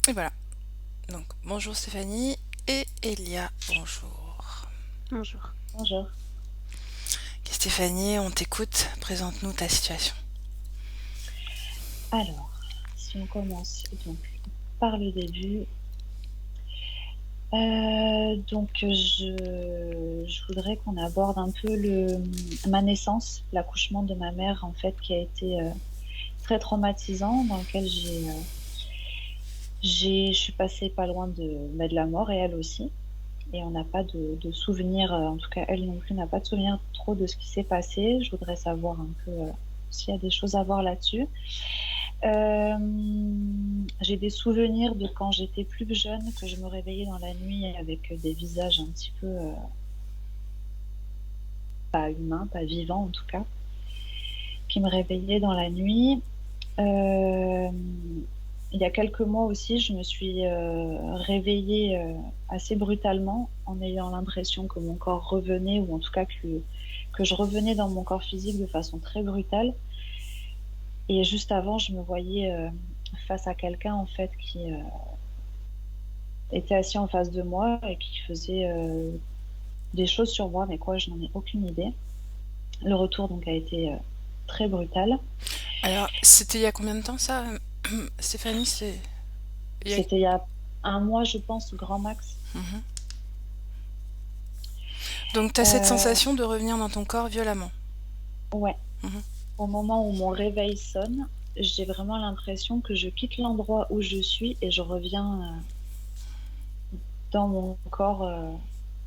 Et voilà. Donc, bonjour Stéphanie et Elia, bonjour. Bonjour. Bonjour. Ok, Stéphanie, on t'écoute. Présente-nous ta situation. Alors, si on commence donc par le début, je voudrais qu'on aborde un peu ma naissance, l'accouchement de ma mère en fait, qui a été très traumatisant, dans lequel je suis passée pas loin de la mort et elle aussi. Et on n'a pas de souvenirs, en tout cas elle non plus n'a pas de souvenir trop de ce qui s'est passé. Je voudrais savoir un peu s'il y a des choses à voir là-dessus. J'ai des souvenirs de quand j'étais plus jeune, que je me réveillais dans la nuit avec des visages un petit peu pas humains, pas vivants en tout cas, qui me réveillaient dans la nuit. Euh, il y a quelques mois aussi, je me suis réveillée assez brutalement en ayant l'impression que mon corps revenait, ou en tout cas que je revenais dans mon corps physique de façon très brutale. Et juste avant, je me voyais face à quelqu'un en fait qui était assis en face de moi et qui faisait des choses sur moi, mais quoi, je n'en ai aucune idée. Le retour donc a été très brutal. Alors, c'était il y a combien de temps ça, Stéphanie? C'est il y a... C'était il y a un mois, je pense, grand max. Mhm. Donc, tu as cette Euh, sensation de revenir dans ton corps violemment. ouais, Mhm. au moment où mon réveil sonne, j'ai vraiment l'impression que je quitte l'endroit où je suis et je reviens dans mon corps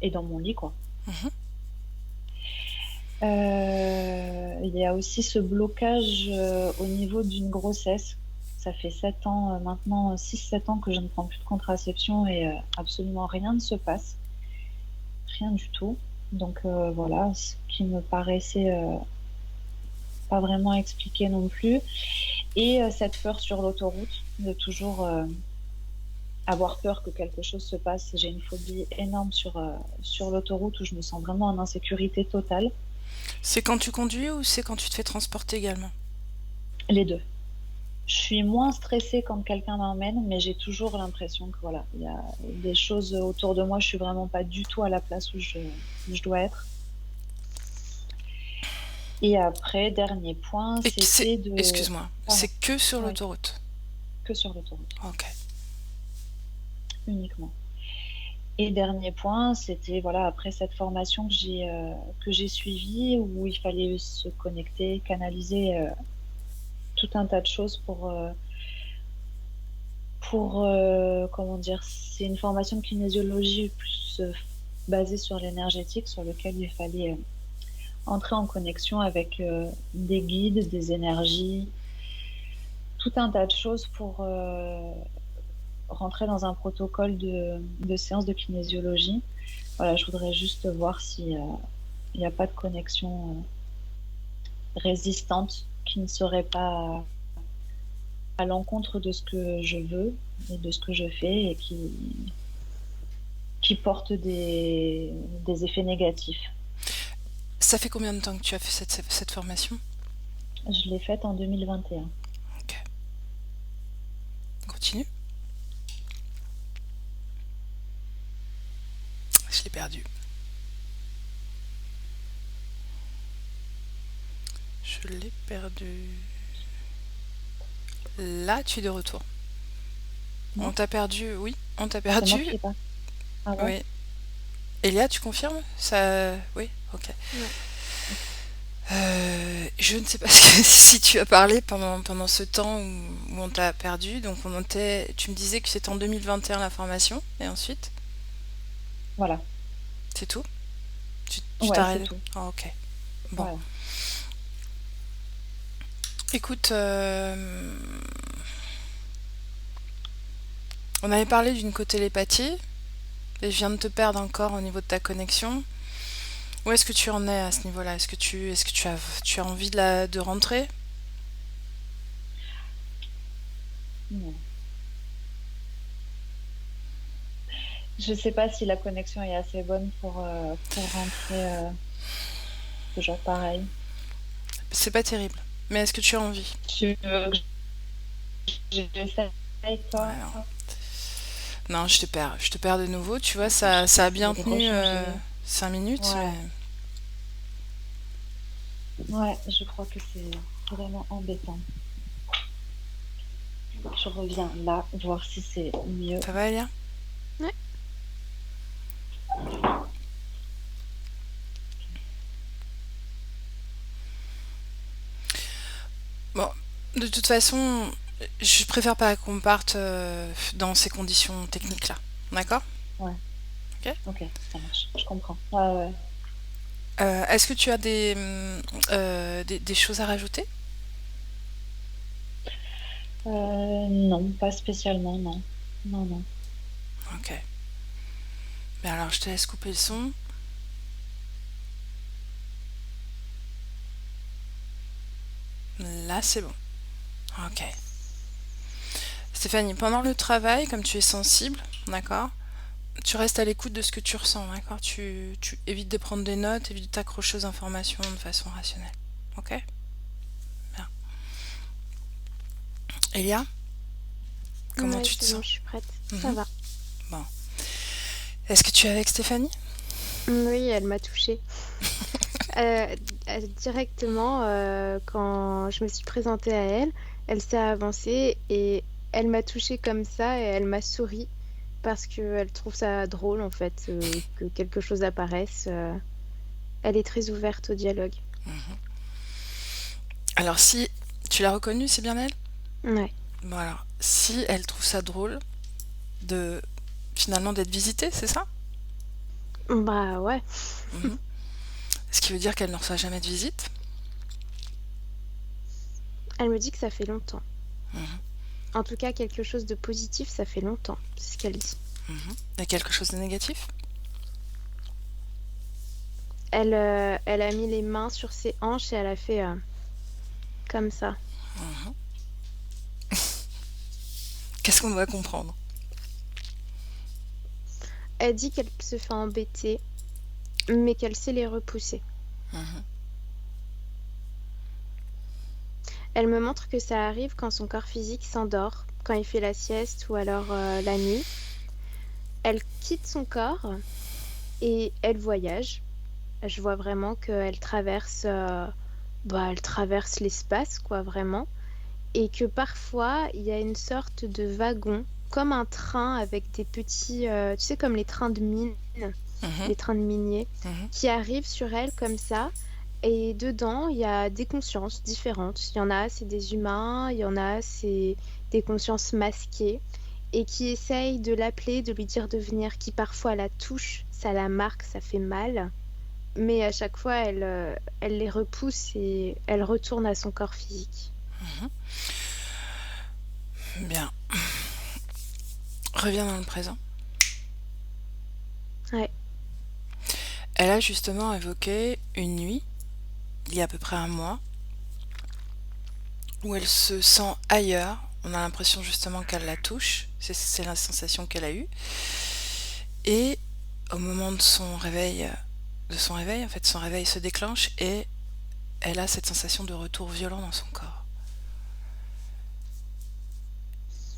et dans mon lit, quoi. Mhm. Il y a aussi ce blocage au niveau d'une grossesse. Ça fait 7 ans maintenant, 6-7 ans que je ne prends plus de contraception et absolument rien ne se passe, rien du tout. Donc voilà, ce qui me paraissait pas vraiment expliqué non plus. Et cette peur sur l'autoroute, de toujours avoir peur que quelque chose se passe. J'ai une phobie énorme sur l'autoroute où je me sens vraiment en insécurité totale. C'est quand tu conduis ou c'est quand tu te fais transporter également? Les deux. Je suis moins stressée quand quelqu'un m'emmène, mais j'ai toujours l'impression que voilà, il y a des choses autour de moi. Je suis vraiment pas du tout à la place où je dois être. Et après, dernier point, Et que c'est... c'était de, Excuse-moi, c'est pardon, que sur ouais, l'autoroute. que sur l'autoroute Ok. uniquement. Et dernier point, c'était voilà, après cette formation que j'ai suivie où il fallait se connecter, canaliser tout un tas de choses pour comment dire, c'est une formation de kinésiologie plus basée sur l'énergétique, sur lequel il fallait entrer en connexion avec des guides, des énergies, tout un tas de choses pour rentrer dans un protocole de séance de kinésiologie. Voilà, je voudrais juste voir si il n'y a pas de connexion résistante qui ne serait pas à l'encontre de ce que je veux et de ce que je fais et qui porte des effets négatifs. Ça fait combien de temps que tu as fait cette formation? Je l'ai faite en 2021. Ok. Continue. Je l'ai perdu. Je l'ai perdu. Là, tu es de retour. On Non, t'a perdu, oui, on t'a c'est moi perdu. qui ai pas. Ah ouais? Oui. Elia, tu confirmes ça? Oui, ok. Ouais. Je ne sais pas si tu as parlé pendant ce temps où on t'a perdu. Donc, tu me disais que c'était en 2021 la formation, et ensuite, Voilà. c'est tout? Tu Ouais, c'est t'arrêtes? tout. Ah, ok. Bon. Voilà. Écoute, on avait parlé d'une cotélépathie, et je viens de te perdre encore au niveau de ta connexion. Où est-ce que tu en es à ce niveau-là? Est-ce que tu as envie de rentrer? Non. Je sais pas si la connexion est assez bonne pour rentrer toujours pareil. C'est pas terrible. Mais est-ce que tu as envie? Tu veux que j'essaye, toi? Alors. Non, je te perds. Je te perds de nouveau. Tu vois, Je sais ça pas a s'il bien avait tenu rechangé. 5 minutes, mais... Ouais, ouais, je crois que c'est vraiment embêtant. Je reviens là, voir si c'est mieux. Ça va, Elia? Ouais. Bon, de toute façon, je préfère pas qu'on parte dans ces conditions techniques-là. D'accord? Ouais, Ok. ok, ça marche. Je comprends. Ouais, ouais. Est-ce que tu as des choses à rajouter? Non, pas spécialement, non. Non, non. Ok. Ben alors, je te laisse couper le son. Là, c'est bon. Ok. Stéphanie, pendant le travail, comme tu es sensible, d'accord, tu restes à l'écoute de ce que tu ressens, d'accord? Tu évites de prendre des notes, évites de t'accrocher aux informations de façon rationnelle. Ok? Bien. Elia, comment Ouais, tu te c'est bon, sens? je suis prête. Ça Mhm. va. Bon. Est-ce que tu es avec Stéphanie? Oui, elle m'a touchée. Directement, quand je me suis présentée à elle, elle s'est avancée et elle m'a touchée comme ça et elle m'a souri parce qu'elle trouve ça drôle en fait que quelque chose apparaisse. Elle est très ouverte au dialogue. Alors, si tu l'as reconnue, c'est bien elle? Ouais. Bon, alors, si elle trouve ça drôle de finalement d'être visitée, c'est ça? Bah ouais. Mhm. Ce qui veut dire qu'elle ne reçoit jamais de visite? Elle me dit que ça fait longtemps. Mhm. En tout cas, quelque chose de positif, ça fait longtemps, c'est ce qu'elle dit. Mhm. Et quelque chose de négatif? Elle a mis les mains sur ses hanches et elle a fait comme ça. Qu'est-ce qu'on doit comprendre? Elle dit qu'elle se fait embêter, mais qu'elle sait les repousser. Mhm. Elle me montre que ça arrive quand son corps physique s'endort, quand il fait la sieste ou alors la nuit. Elle quitte son corps et elle voyage. Je vois vraiment qu'elle traverse, elle traverse l'espace, quoi, vraiment. Et que parfois, il y a une sorte de wagon, comme un train avec des petits, tu sais, comme les trains de mine, Mhm. les trains de miniers, Mhm. qui arrivent sur elle comme ça. Et dedans, il y a des consciences différentes. Il y en a, c'est des humains, il y en a, c'est des consciences masquées, et qui essayent de l'appeler, de lui dire de venir, qui parfois la touchent, ça la marque, ça fait mal. Mais à chaque fois, elle les repousse et elle retourne à son corps physique. Bien. Reviens dans le présent. Ouais. Elle a justement évoqué une nuit, il y a à peu près un mois, où elle se sent ailleurs. On a l'impression justement qu'elle la touche. C'est la sensation qu'elle a eue. Et au moment de son réveil, en fait, son réveil se déclenche et elle a cette sensation de retour violent dans son corps.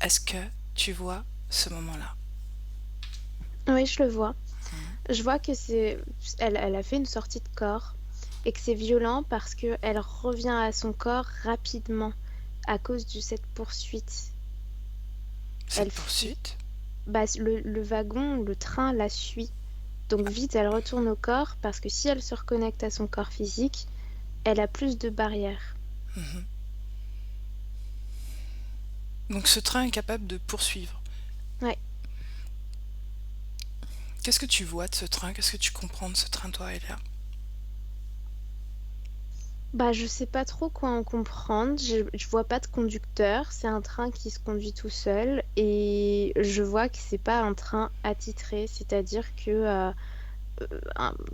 Est-ce que tu vois ce moment-là? Oui, je le vois. Je vois que elle a fait une sortie de corps et que c'est violent parce que elle revient à son corps rapidement à cause de cette poursuite. Cette Elle fuit. poursuite? Bah, le wagon, le train la suit. Donc vite, elle retourne au corps parce que si elle se reconnecte à son corps physique, elle a plus de barrières. Mhm. Donc ce train est capable de poursuivre. Ouais. Qu'est-ce que tu vois de ce train? Qu'est-ce que tu comprends de ce train, toi, Elia? Bah, je sais pas trop quoi en comprendre. Je vois pas de conducteur. C'est un train qui se conduit tout seul. Et je vois que c'est pas un train attitré. C'est-à-dire que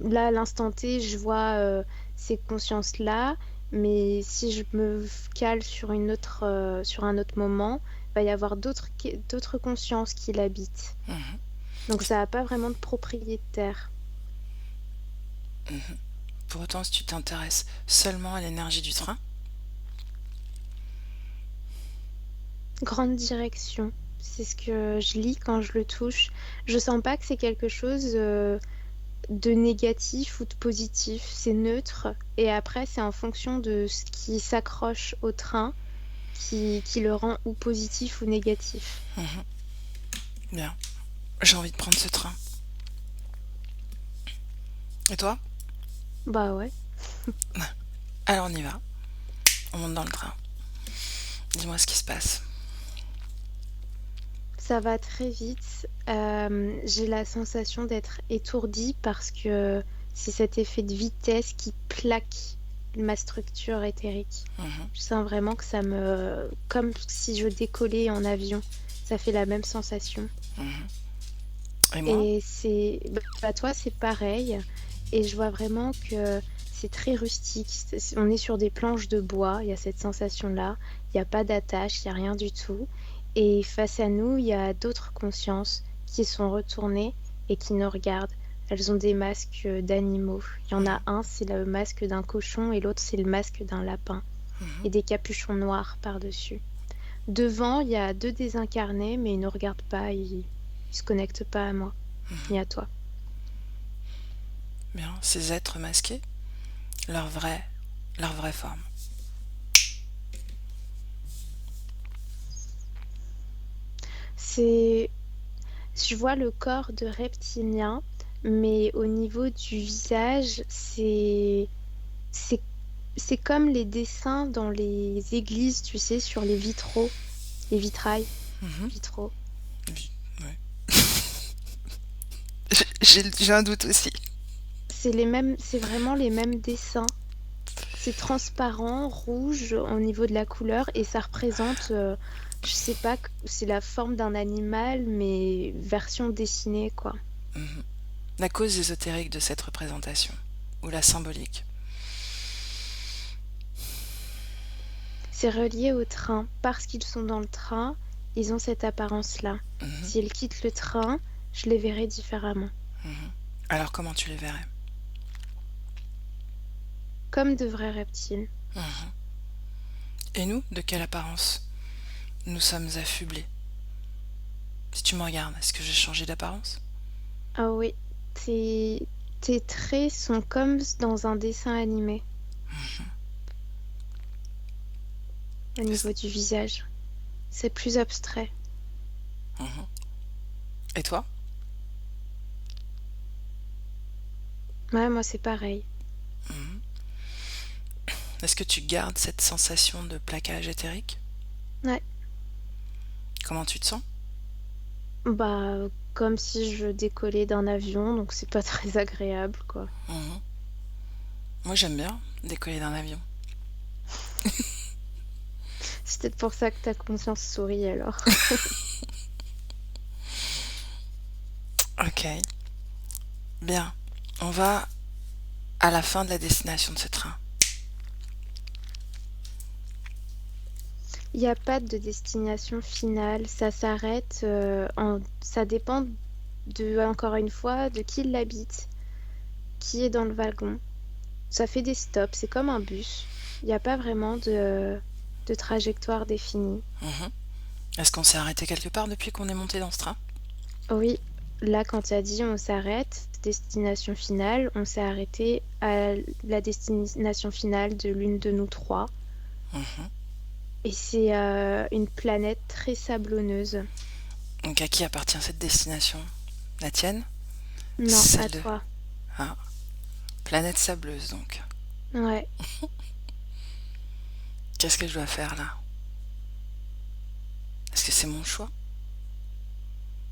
là, à l'instant T, je vois ces consciences-là. Mais si je me cale sur sur un autre moment, il va y avoir d'autres consciences qui l'habitent. Mhm. Donc ça n'a pas vraiment de propriétaire. Mhm. Pour autant, si tu t'intéresses seulement à l'énergie du train, Grande direction. C'est ce que je lis quand je le touche. Je sens pas que c'est quelque chose de négatif ou de positif. C'est neutre. Et après, c'est en fonction de ce qui s'accroche au train qui le rend ou positif ou négatif. Mhm. Bien. J'ai envie de prendre ce train. Et toi? Bah ouais. Alors on y va. On monte dans le train. Dis-moi ce qui se passe. Ça va très vite. J'ai la sensation d'être étourdie parce que c'est cet effet de vitesse qui plaque ma structure éthérique. Mhm. Je sens vraiment que ça me... Comme si je décollais en avion. Ça fait la même sensation. Mhm. Et moi? Et c'est... Bah toi, c'est pareil. Et je vois vraiment que c'est très rustique. On est sur des planches de bois. Il y a cette sensation-là. Il n'y a pas d'attache, il n'y a rien du tout. Et face à nous, il y a d'autres consciences qui sont retournées et qui nous regardent. Elles ont des masques d'animaux. Il y en a un, c'est le masque d'un cochon et l'autre, c'est le masque d'un lapin. Mhm. Et des capuchons noirs par-dessus. Devant, il y a deux désincarnés, mais ils ne regardent pas, ils se connectent pas à moi, ni à toi. Bien. Ces êtres masqués, leur vraie forme. C'est... Je vois le corps de reptilien, mais au niveau du visage, c'est c'est comme les dessins dans les églises, tu sais, sur les vitraux, les vitrailles, Mhm. vitraux. Ouais. J'ai un doute aussi. C'est les mêmes, c'est vraiment les mêmes dessins. C'est transparent, rouge au niveau de la couleur et ça représente, je sais pas, c'est la forme d'un animal, mais version dessinée, quoi. Mhm. La cause ésotérique de cette représentation, ou la symbolique. C'est relié au train. Parce qu'ils sont dans le train, ils ont cette apparence-là. Mhm. S'ils quittent le train, je les verrai différemment. Mhm. Alors comment tu les verrais? Comme de vrais reptiles. Mhm. Et nous, de quelle apparence nous sommes affublés? Si tu me regardes, est-ce que j'ai changé d'apparence? Ah oui, tes traits sont comme dans un dessin animé au niveau du visage. C'est plus abstrait. Mhm. Et toi? Ouais, moi c'est pareil. Mhm. Est-ce que tu gardes cette sensation de plaquage éthérique? Ouais, Comment tu te sens? bah comme si je décollais d'un avion, donc c'est pas très agréable, quoi. Mhm. Moi j'aime bien décoller d'un avion. C'est peut-être pour ça que ta conscience sourit alors. Ok, bien. On va à la fin de la destination de ce train. Il n'y a pas de destination finale, ça s'arrête, ça dépend de, encore une fois, de qui l'habite, qui est dans le wagon. Ça fait des stops, c'est comme un bus. Il n'y a pas vraiment de trajectoire définie. Mhm. Est-ce qu'on s'est arrêté quelque part depuis qu'on est monté dans ce train? Oui, là, quand tu as dit on s'arrête, destination finale, on s'est arrêté à la destination finale de l'une de nous trois. Mhm. Et c'est une planète très sablonneuse. Donc à qui appartient cette destination? La tienne? Non, à Celle de... toi. Ah, planète sableuse donc. Ouais. Qu'est-ce que je dois faire là? Est-ce que c'est mon choix?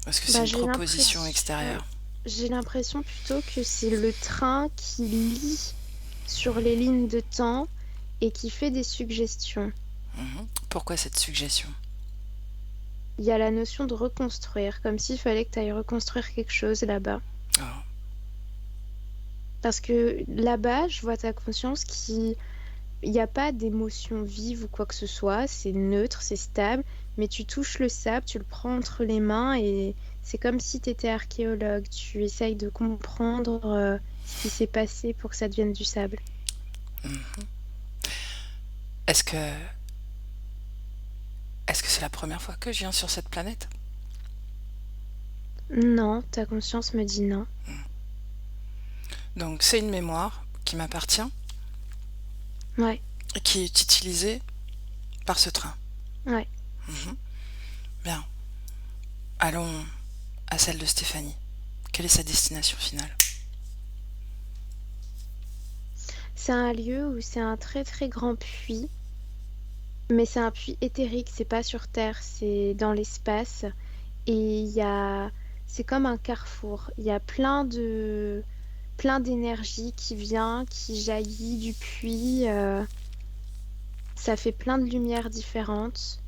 Ou est-ce que c'est Bah, une proposition extérieure? j'ai l'impression plutôt que c'est le train qui lit sur les lignes de temps et qui fait des suggestions. Mhm. Pourquoi cette suggestion? Il y a la notion de reconstruire, comme s'il fallait que tu ailles reconstruire quelque chose là-bas. Oh. Parce que là-bas, je vois ta conscience qui... Il n'y a pas d'émotion vive ou quoi que ce soit, c'est neutre, c'est stable, mais tu touches le sable, tu le prends entre les mains et c'est comme si tu étais archéologue. Tu essayes de comprendre ce qui s'est passé pour que ça devienne du sable. Mhm. Est-ce que... Est-ce que c'est la première fois que je viens sur cette planète? Non, ta conscience me dit non. Donc c'est une mémoire qui m'appartient Ouais, et qui est utilisée par ce train. ouais. Mhm. Bien. Allons à celle de Stéphanie. Quelle est sa destination finale? C'est un lieu où c'est un très très grand puits, mais c'est un puits éthérique, c'est pas sur Terre, c'est dans l'espace. Et c'est comme un carrefour. Il y a plein d'énergie qui vient, qui jaillit du puits. Ça fait plein de lumières différentes.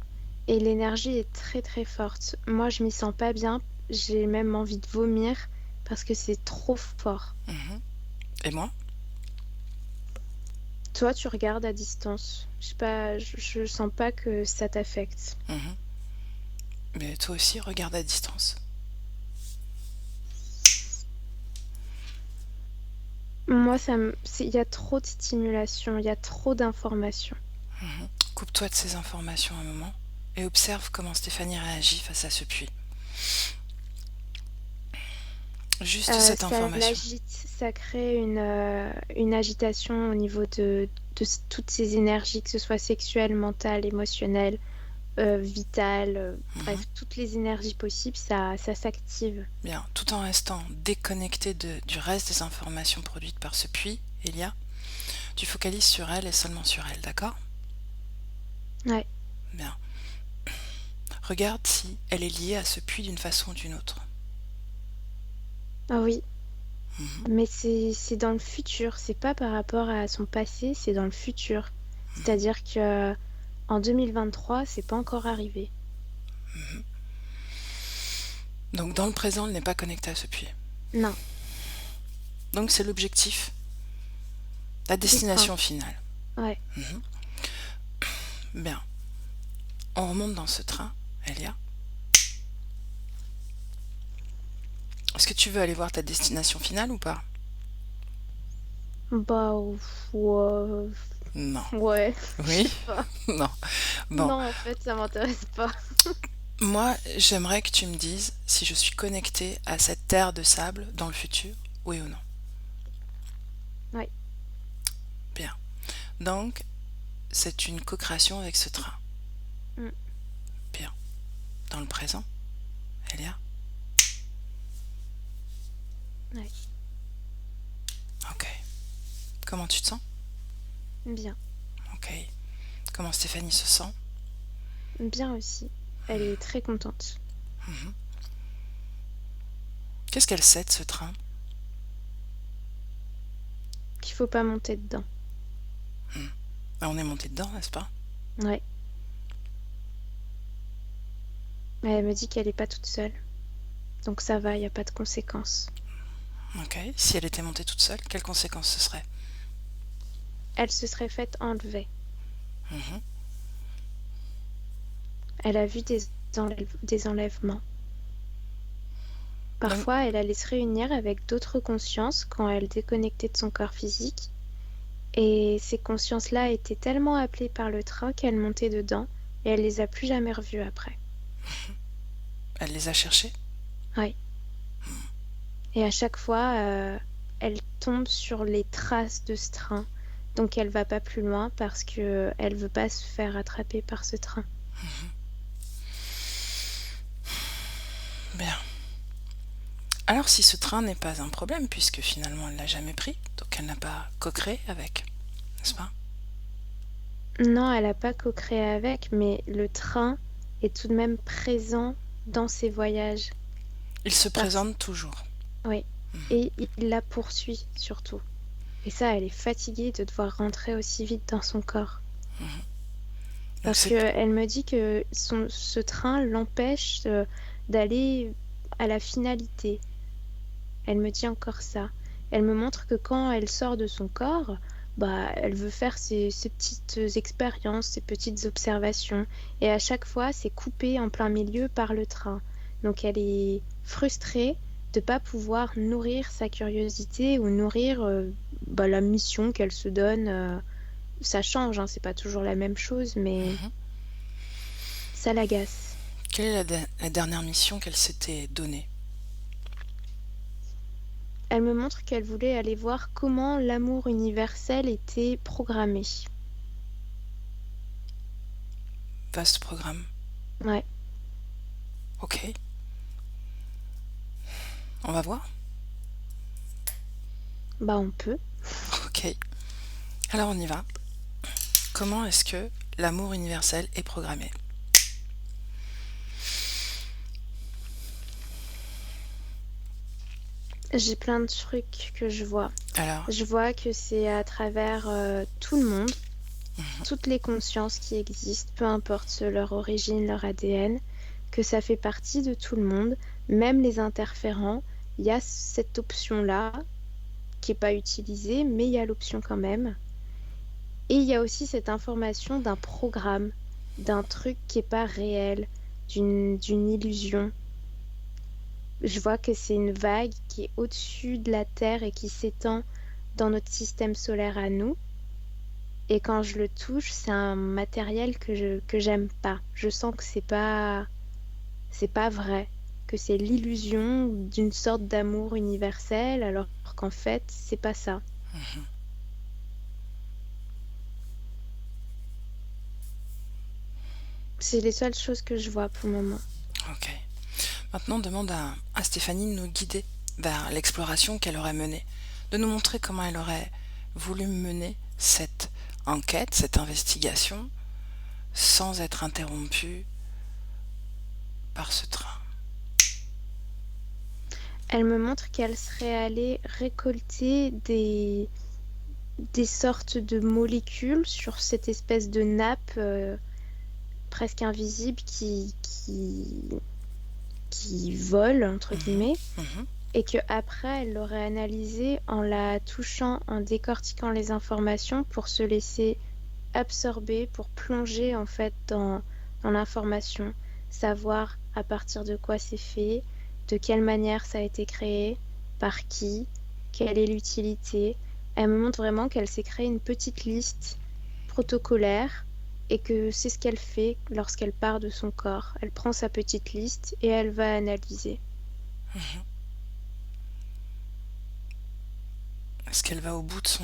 Et l'énergie est très très forte. Moi, je m'y sens pas bien. J'ai même envie de vomir parce que c'est trop fort. Mhm. Et moi? Toi, tu regardes à distance. Je sais pas, je sens pas que ça t'affecte. Mhm. Mais toi aussi, regarde à distance. Moi, il y a trop de stimulation, il y a trop d'informations. Mhm. Coupe-toi de ces informations un moment et observe comment Stéphanie réagit face à ce puits. Juste cette Ça information. l'agite, ça crée une agitation au niveau toutes ces énergies, que ce soit sexuelle, mentale, émotionnelle, vitale, Mhm. bref, toutes les énergies possibles, ça s'active. Bien, tout en restant déconnecté du reste des informations produites par ce puits, Elia, tu focalises sur elle et seulement sur elle, d'accord? Ouais. Bien. Regarde si elle est liée à ce puits d'une façon ou d'une autre. Ah oui, Mhm. mais c'est dans le futur, c'est pas par rapport à son passé, c'est dans le futur. C'est-à-dire que en 2023, c'est pas encore arrivé. Mhm. Donc dans le présent, elle n'est pas connectée à ce puits. Non, Donc c'est l'objectif, la du train. destination finale. Ouais. Mhm. Bien. On remonte dans ce train, Elia. Est-ce que tu veux aller voir ta destination finale ou pas? Bah, ouais. Non. Ouais, je Oui? sais pas. Non. Bon. Non, en fait, ça m'intéresse pas. Moi, j'aimerais que tu me dises si je suis connectée à cette terre de sable dans le futur, oui ou non. Ouais. Bien. Donc, c'est une co-création avec ce train. Mm. Bien. Dans le présent, Elia? Ouais. Ok. Comment tu te sens? Bien. Ok. Comment Stéphanie se sent? Bien aussi. Elle est très contente. Mhm. Qu'est-ce qu'elle sait de ce train? Qu'il faut pas monter dedans. On est monté dedans, n'est-ce pas? Ouais. Mais elle me dit qu'elle est pas toute seule. Donc ça va, il n'y a pas de conséquences. Ok. Si elle était montée toute seule, quelles conséquences ce serait? Elle se serait faite enlever. Mhm. Elle a vu des enlèvements. Donc, Parfois, elle allait se réunir avec d'autres consciences quand elle déconnectait de son corps physique. Et ces consciences-là étaient tellement appelées par le train qu'elle montait dedans et elle les a plus jamais revues après. elle les a cherchées? Ouais. Et à chaque fois, elle tombe sur les traces de ce train. Donc elle va pas plus loin parce que elle veut pas se faire attraper par ce train. Bien. Alors si ce train n'est pas un problème, puisque finalement elle l'a jamais pris, donc elle n'a pas co-créé avec, n'est-ce pas? Non, elle a pas co-créé avec, mais le train est tout de même présent dans ses voyages. Il se Parce... présente toujours. Oui. Et il la poursuit surtout. Et ça, elle est fatiguée de devoir rentrer aussi vite dans son corps. Donc Parce c'est... qu'elle me dit que ce train l'empêche d'aller à la finalité. Elle me dit encore ça. Elle me montre que quand elle sort de son corps, bah, elle veut faire ses petites expériences, ses petites observations. Et à chaque fois, c'est coupé en plein milieu par le train. Donc elle est frustrée de ne pas pouvoir nourrir sa curiosité ou nourrir bah, la mission qu'elle se donne. Ça change, hein, c'est pas toujours la même chose, mais Mhm. ça l'agace. Quelle est la dernière mission qu'elle s'était donnée? Elle me montre qu'elle voulait aller voir comment l'amour universel était programmé. Vaste programme. Ouais, Ok, on va voir. bah on peut. Ok, alors on y va. Comment est-ce que l'amour universel est programmé? J'ai plein de trucs que je vois. Alors, Je vois que c'est à travers tout le monde, toutes les consciences qui existent, peu importe leur origine, leur ADN, que ça fait partie de tout le monde, même les interférents. Il y a cette option-là qui n'est pas utilisée, mais il y a l'option quand même. Et il y a aussi cette information d'un programme, d'un truc qui n'est pas réel, d'une illusion. Je vois que c'est une vague qui est au-dessus de la Terre et qui s'étend dans notre système solaire à nous. Et quand je le touche, c'est un matériel que j'aime pas. Je sens que c'est pas vrai, que c'est l'illusion d'une sorte d'amour universel, alors qu'en fait, c'est pas ça. C'est les seules choses que je vois pour le moment. ok. Maintenant, on demande à Stéphanie de nous guider vers l'exploration qu'elle aurait menée, de nous montrer comment elle aurait voulu mener cette enquête, cette investigation, sans être interrompue par ce train. Elle me montre qu'elle serait allée récolter des sortes de molécules sur cette espèce de nappe presque invisible qui vole, entre guillemets, et que après elle l'aurait analysée en la touchant, en décortiquant les informations pour se laisser absorber, pour plonger en fait dans l'information, savoir à partir de quoi c'est fait, de quelle manière ça a été créé, par qui, quelle est l'utilité. Elle me montre vraiment qu'elle s'est créée une petite liste protocolaire et que c'est ce qu'elle fait lorsqu'elle part de son corps. Elle prend sa petite liste et elle va analyser. Est-ce qu'elle va au bout de son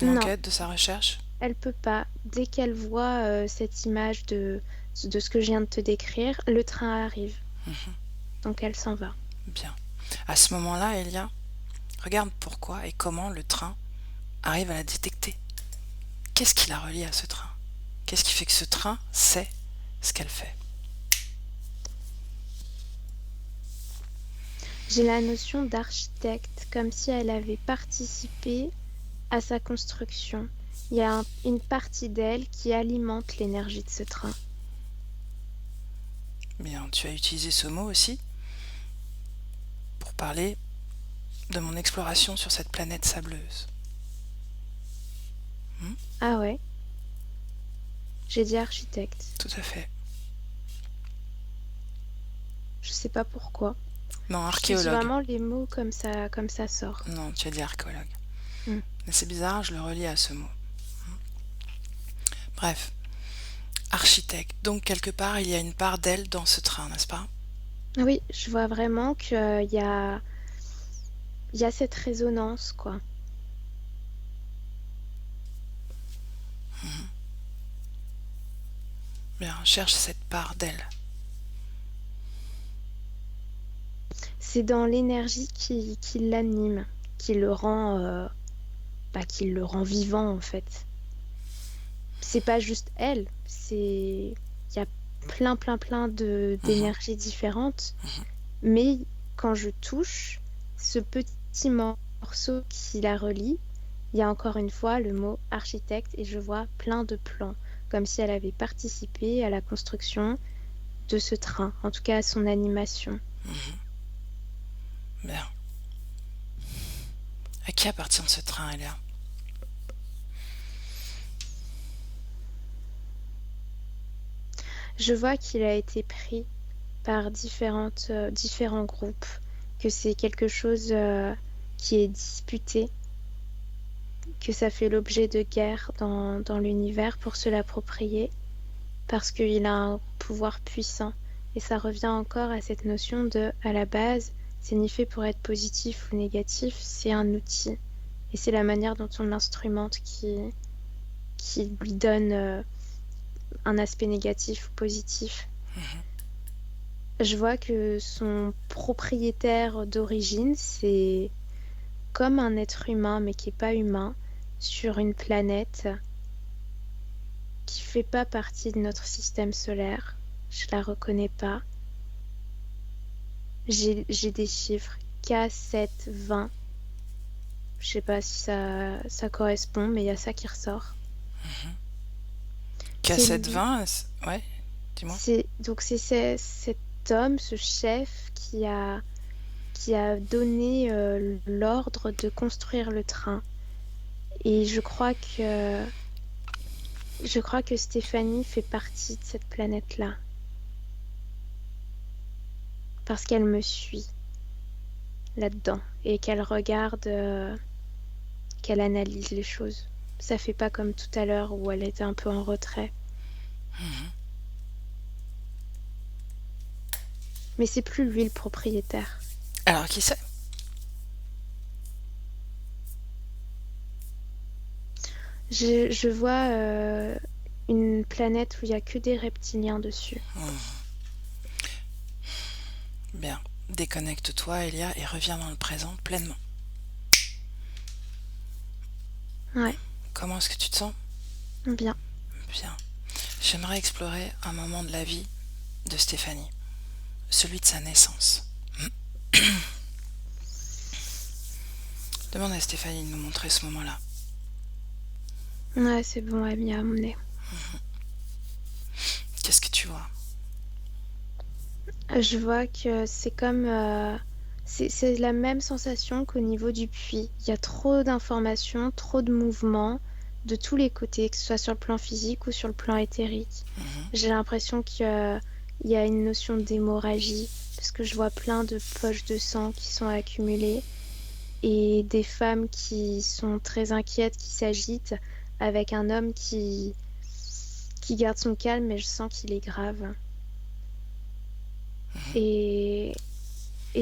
Non, enquête, de sa recherche? elle peut pas. Dès qu'elle voit cette image de ce que je viens de te décrire, le train arrive. Donc elle s'en va. Bien. À ce moment-là, Elia, regarde pourquoi et comment le train arrive à la détecter. Qu'est-ce qui la relie à ce train? Qu'est-ce qui fait que ce train sait ce qu'elle fait? J'ai la notion d'architecte, comme si elle avait participé à sa construction. Il y a une partie d'elle qui alimente l'énergie de ce train. Bien, tu as utilisé ce mot aussi pour parler de mon exploration sur cette planète sableuse. Ah ouais? J'ai dit architecte. Tout à fait. Je sais pas pourquoi. Non, Je dis archéologue. vraiment les mots comme ça sort. Non, tu as dit archéologue. Mm. Mais c'est bizarre, je le relie à ce mot. Bref. Architecte. Donc, quelque part, il y a une part d'elle dans ce train, n'est-ce pas? Oui, je vois vraiment qu'il y a cette résonance, quoi. Bien, cherche cette part d'elle. C'est dans l'énergie qui l'anime, qui le rend vivant en fait. C'est pas juste elle, il y a plein d'énergies différentes. Mais quand je touche ce petit morceau qui la relie, il y a encore une fois le mot architecte et je vois plein de plans, comme si elle avait participé à la construction de ce train, en tout cas à son animation. Bien. À qui appartient ce train, Elia? Je vois qu'il a été pris par différents groupes, que c'est quelque chose qui est disputé, que ça fait l'objet de guerres dans l'univers pour se l'approprier, parce qu'il a un pouvoir puissant. Et ça revient encore à cette notion de, à la base, C'est ni fait pour être positif ou négatif, c'est un outil. Et c'est la manière dont on l'instrumente qui lui donne un aspect négatif ou positif. Je vois que son propriétaire d'origine, c'est comme un être humain, mais qui n'est pas humain, sur une planète qui fait pas partie de notre système solaire. Je la reconnais pas. J'ai des chiffres K720. Je sais pas si ça correspond, mais il y a ça qui ressort. C'est lui. K720, ouais, dis-moi. Donc cet homme, ce chef qui a donné l'ordre de construire le train. Et je crois que Stéphanie fait partie de cette planète-là. Parce qu'elle me suit là-dedans et qu'elle regarde, qu'elle analyse les choses. Ça fait pas comme tout à l'heure où elle était un peu en retrait. Mais c'est plus lui le propriétaire. Alors, qui c'est? Je vois une planète où il y a que des reptiliens dessus. Bien, déconnecte-toi, Elia, et reviens dans le présent pleinement. Ouais, Comment est-ce que tu te sens? bien. Bien. J'aimerais explorer un moment de la vie de Stéphanie, celui de sa naissance. Demande à Stéphanie de nous montrer ce moment-là. Ouais, c'est bon, elle m'y a amené. Qu'est-ce que tu vois? Je vois que c'est comme... c'est la même sensation qu'au niveau du puits. Il y a trop d'informations, trop de mouvements de tous les côtés, que ce soit sur le plan physique ou sur le plan éthérique. J'ai l'impression qu'il y a une notion d'hémorragie, parce que je vois plein de poches de sang qui sont accumulées et des femmes qui sont très inquiètes, qui s'agitent, avec un homme qui garde son calme, mais je sens qu'il est grave. Et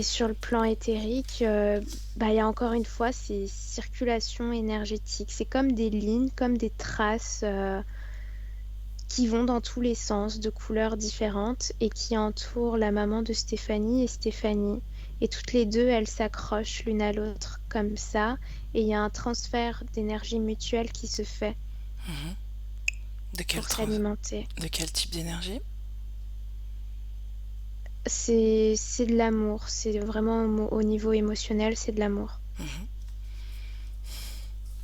sur le plan éthérique, il y a encore une fois ces circulations énergétiques. C'est comme des lignes, comme des traces qui vont dans tous les sens, de couleurs différentes, et qui entourent la maman de Stéphanie et Stéphanie. Et toutes les deux, elles s'accrochent l'une à l'autre comme ça, et il y a un transfert d'énergie mutuelle qui se fait pour s'alimenter. De quel type d'énergie? C'est de l'amour, c'est vraiment au niveau émotionnel, c'est de l'amour.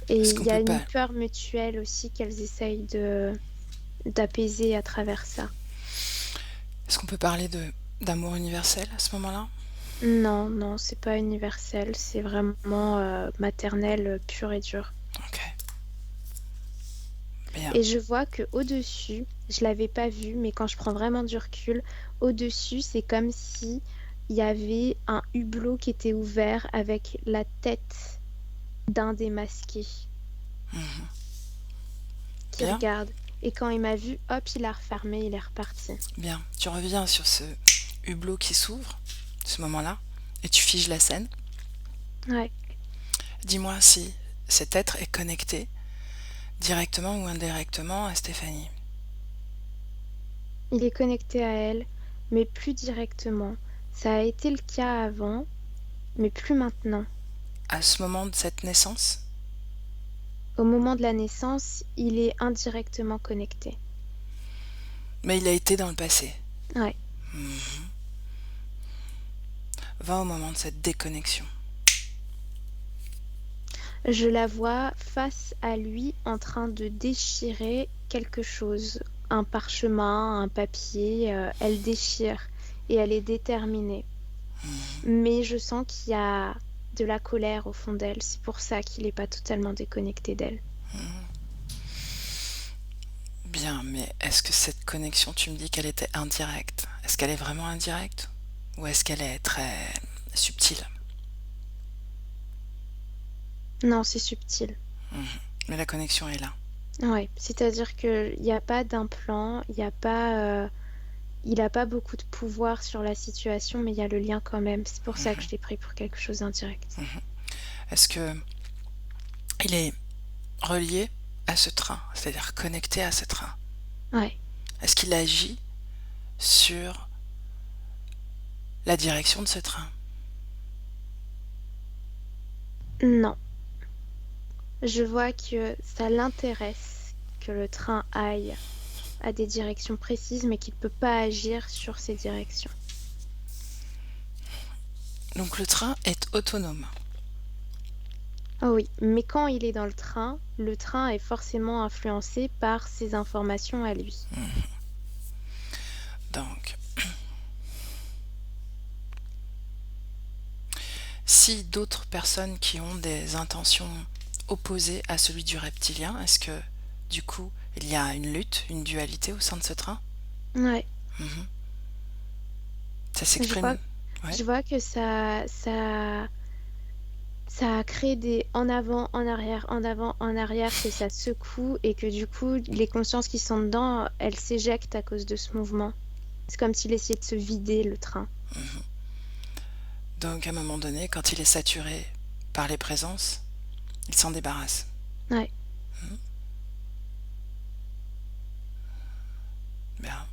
Et il y a une peur mutuelle aussi qu'elles essayent d'apaiser à travers ça. Est-ce qu'on peut parler d'amour universel à ce moment-là? Non, c'est pas universel, c'est vraiment maternel, pur et dur. Ok. Bien. Et je vois que au-dessus, je l'avais pas vu, mais quand je prends vraiment du recul, au-dessus, c'est comme si il y avait un hublot qui était ouvert avec la tête d'un des masqués qui Bien. regarde. Et quand il m'a vu, hop, il a refermé, il est reparti. Bien. Tu reviens sur ce hublot qui s'ouvre, ce moment-là, et tu figes la scène. Ouais. Dis-moi si cet être est connecté directement ou indirectement à Stéphanie. Il est connecté à elle, mais plus directement. Ça a été le cas avant, mais plus maintenant. À ce moment de cette naissance? Au moment de la naissance, il est indirectement connecté. Mais il a été dans le passé. Ouais. Va au moment de cette déconnexion. Je la vois face à lui en train de déchirer quelque chose. Un parchemin, un papier, elle déchire et elle est déterminée. Mais je sens qu'il y a de la colère au fond d'elle. C'est pour ça qu'il n'est pas totalement déconnecté d'elle. Bien, mais est-ce que cette connexion, tu me dis qu'elle était indirecte? Est-ce qu'elle est vraiment indirecte? Ou est-ce qu'elle est très subtile? Non, c'est subtil. Mais la connexion est là. Ouais, c'est-à-dire qu'il n'y a pas d'implant, il n'y a pas il n'a pas beaucoup de pouvoir sur la situation, mais il y a le lien quand même. C'est pour ça que Mhm. je l'ai pris pour quelque chose d'indirect. Mhm. Est-ce que il est relié à ce train, c'est-à-dire connecté à ce train? Ouais. Est-ce qu'il agit sur la direction de ce train? Non. Je vois que ça l'intéresse que le train aille à des directions précises, mais qu'il ne peut pas agir sur ces directions. Donc le train est autonome. Oh oui, mais quand il est dans le train est forcément influencé par ses informations à lui. Donc, si d'autres personnes qui ont des intentions opposées à celui du reptilien, est-ce que du coup il y a une lutte, une dualité au sein de ce train? Ouais, Mhm. Ça je vois, s'exprime. Ouais. je vois que ça a créé des en avant, en arrière, en arrière, que ça secoue et que du coup, les consciences qui sont dedans, elles s'éjectent à cause de ce mouvement. C'est comme s'il essayait de se vider le train. Donc à un moment donné, quand il est saturé par les présences, il s'en débarrasse. Ouais. Bien.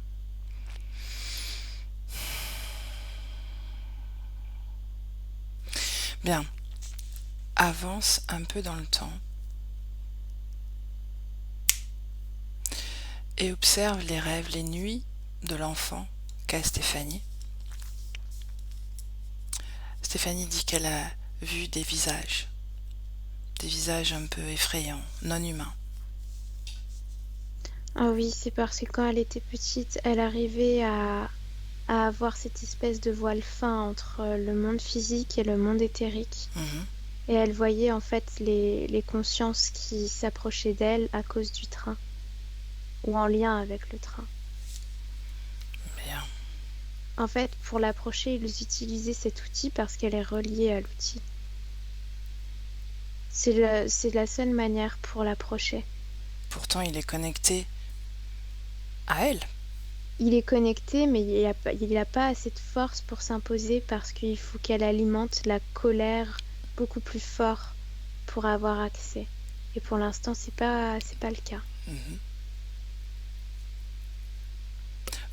Bien. Avance un peu dans le temps et observe les rêves, les nuits de l'enfant qu'a Stéphanie. Stéphanie dit qu'elle a vu des visages un peu effrayants, non humains. Ah oui, c'est parce que quand elle était petite, elle arrivait à avoir cette espèce de voile fin entre le monde physique et le monde éthérique. Mhm. Et elle voyait en fait les consciences qui s'approchaient d'elle à cause du train, ou en lien avec le train. Bien. En fait, pour l'approcher, ils utilisaient cet outil parce qu'elle est reliée à l'outil. C'est la seule manière pour l'approcher. Pourtant, il est connecté à elle. Il est connecté, mais il a pas assez de force pour s'imposer parce qu'il faut qu'elle alimente la colère beaucoup plus fort pour avoir accès. Et pour l'instant, c'est pas le cas. Mhm.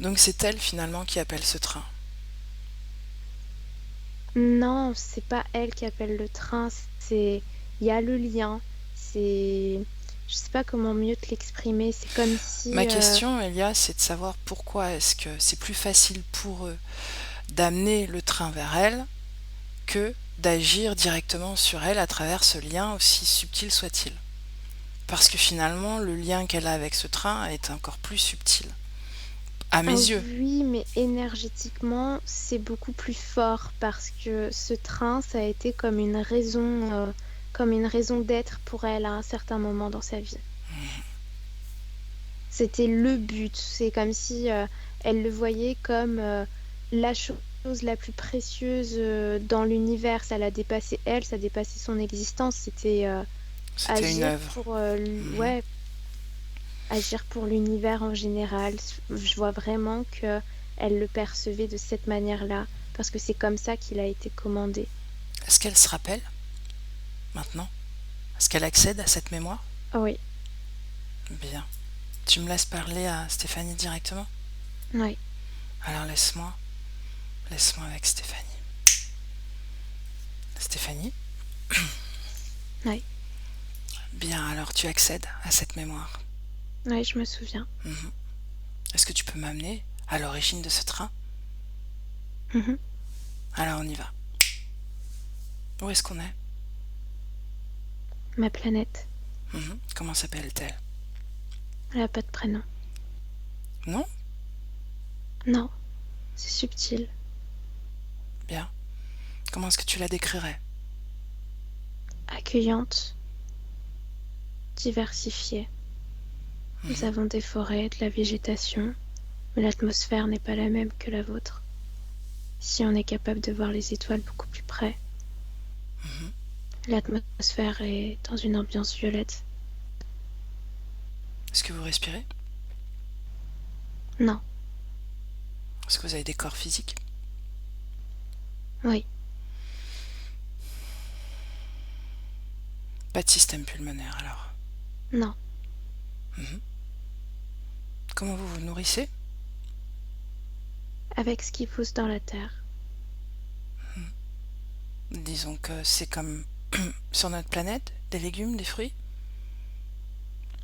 Donc c'est elle finalement qui appelle ce train. Non, c'est pas elle qui appelle le train, il y a le lien. Je sais pas comment mieux te l'exprimer. C'est comme Ma si, question, Elia, c'est de savoir pourquoi est-ce que c'est plus facile pour eux d'amener le train vers elle que d'agir directement sur elle à travers ce lien aussi subtil soit-il. Parce que finalement, le lien qu'elle a avec ce train est encore plus subtil, à mes ah yeux. oui, mais énergétiquement, c'est beaucoup plus fort parce que ce train, ça a été comme une raison d'être pour elle à un certain moment dans sa vie. C'était le but. C'est comme si elle le voyait comme la chose la plus précieuse dans l'univers. Ça l'a dépassé elle, ça dépassait son existence. C'était C'était une agir œuvre. pour, Mhm. ouais, agir pour l'univers en général. Je vois vraiment que elle le percevait de cette manière-là, parce que c'est comme ça qu'il a été commandé. Est-ce qu'elle se rappelle maintenant? Est-ce qu'elle accède à cette mémoire? Ah oui, Bien. Tu me laisses parler à Stéphanie directement? oui, Alors laisse-moi avec Stéphanie. Stéphanie? oui, Bien, alors tu accèdes à cette mémoire. oui, je me souviens. Mhm. Est-ce que tu peux m'amener à l'origine de ce train? Mhm. Alors on y va. Où est-ce qu'on est? Ma planète, Mhm. Comment s'appelle-t-elle? elle a pas de prénom. Non? Non, c'est subtil. Bien. Comment est-ce que tu la décrirais? Accueillante, diversifiée. Nous Mhm. avons des forêts, de la végétation, mais l'atmosphère n'est pas la même que la vôtre. Ici, on est capable de voir les étoiles beaucoup plus près. Mhm. L'atmosphère est dans une ambiance violette. Est-ce que vous respirez? Non, Est-ce que vous avez des corps physiques? Oui, Pas de système pulmonaire alors. non, Mhm. Comment vous vous nourrissez? avec ce qui pousse dans la terre. Disons que c'est comme sur notre planète, des légumes, des fruits.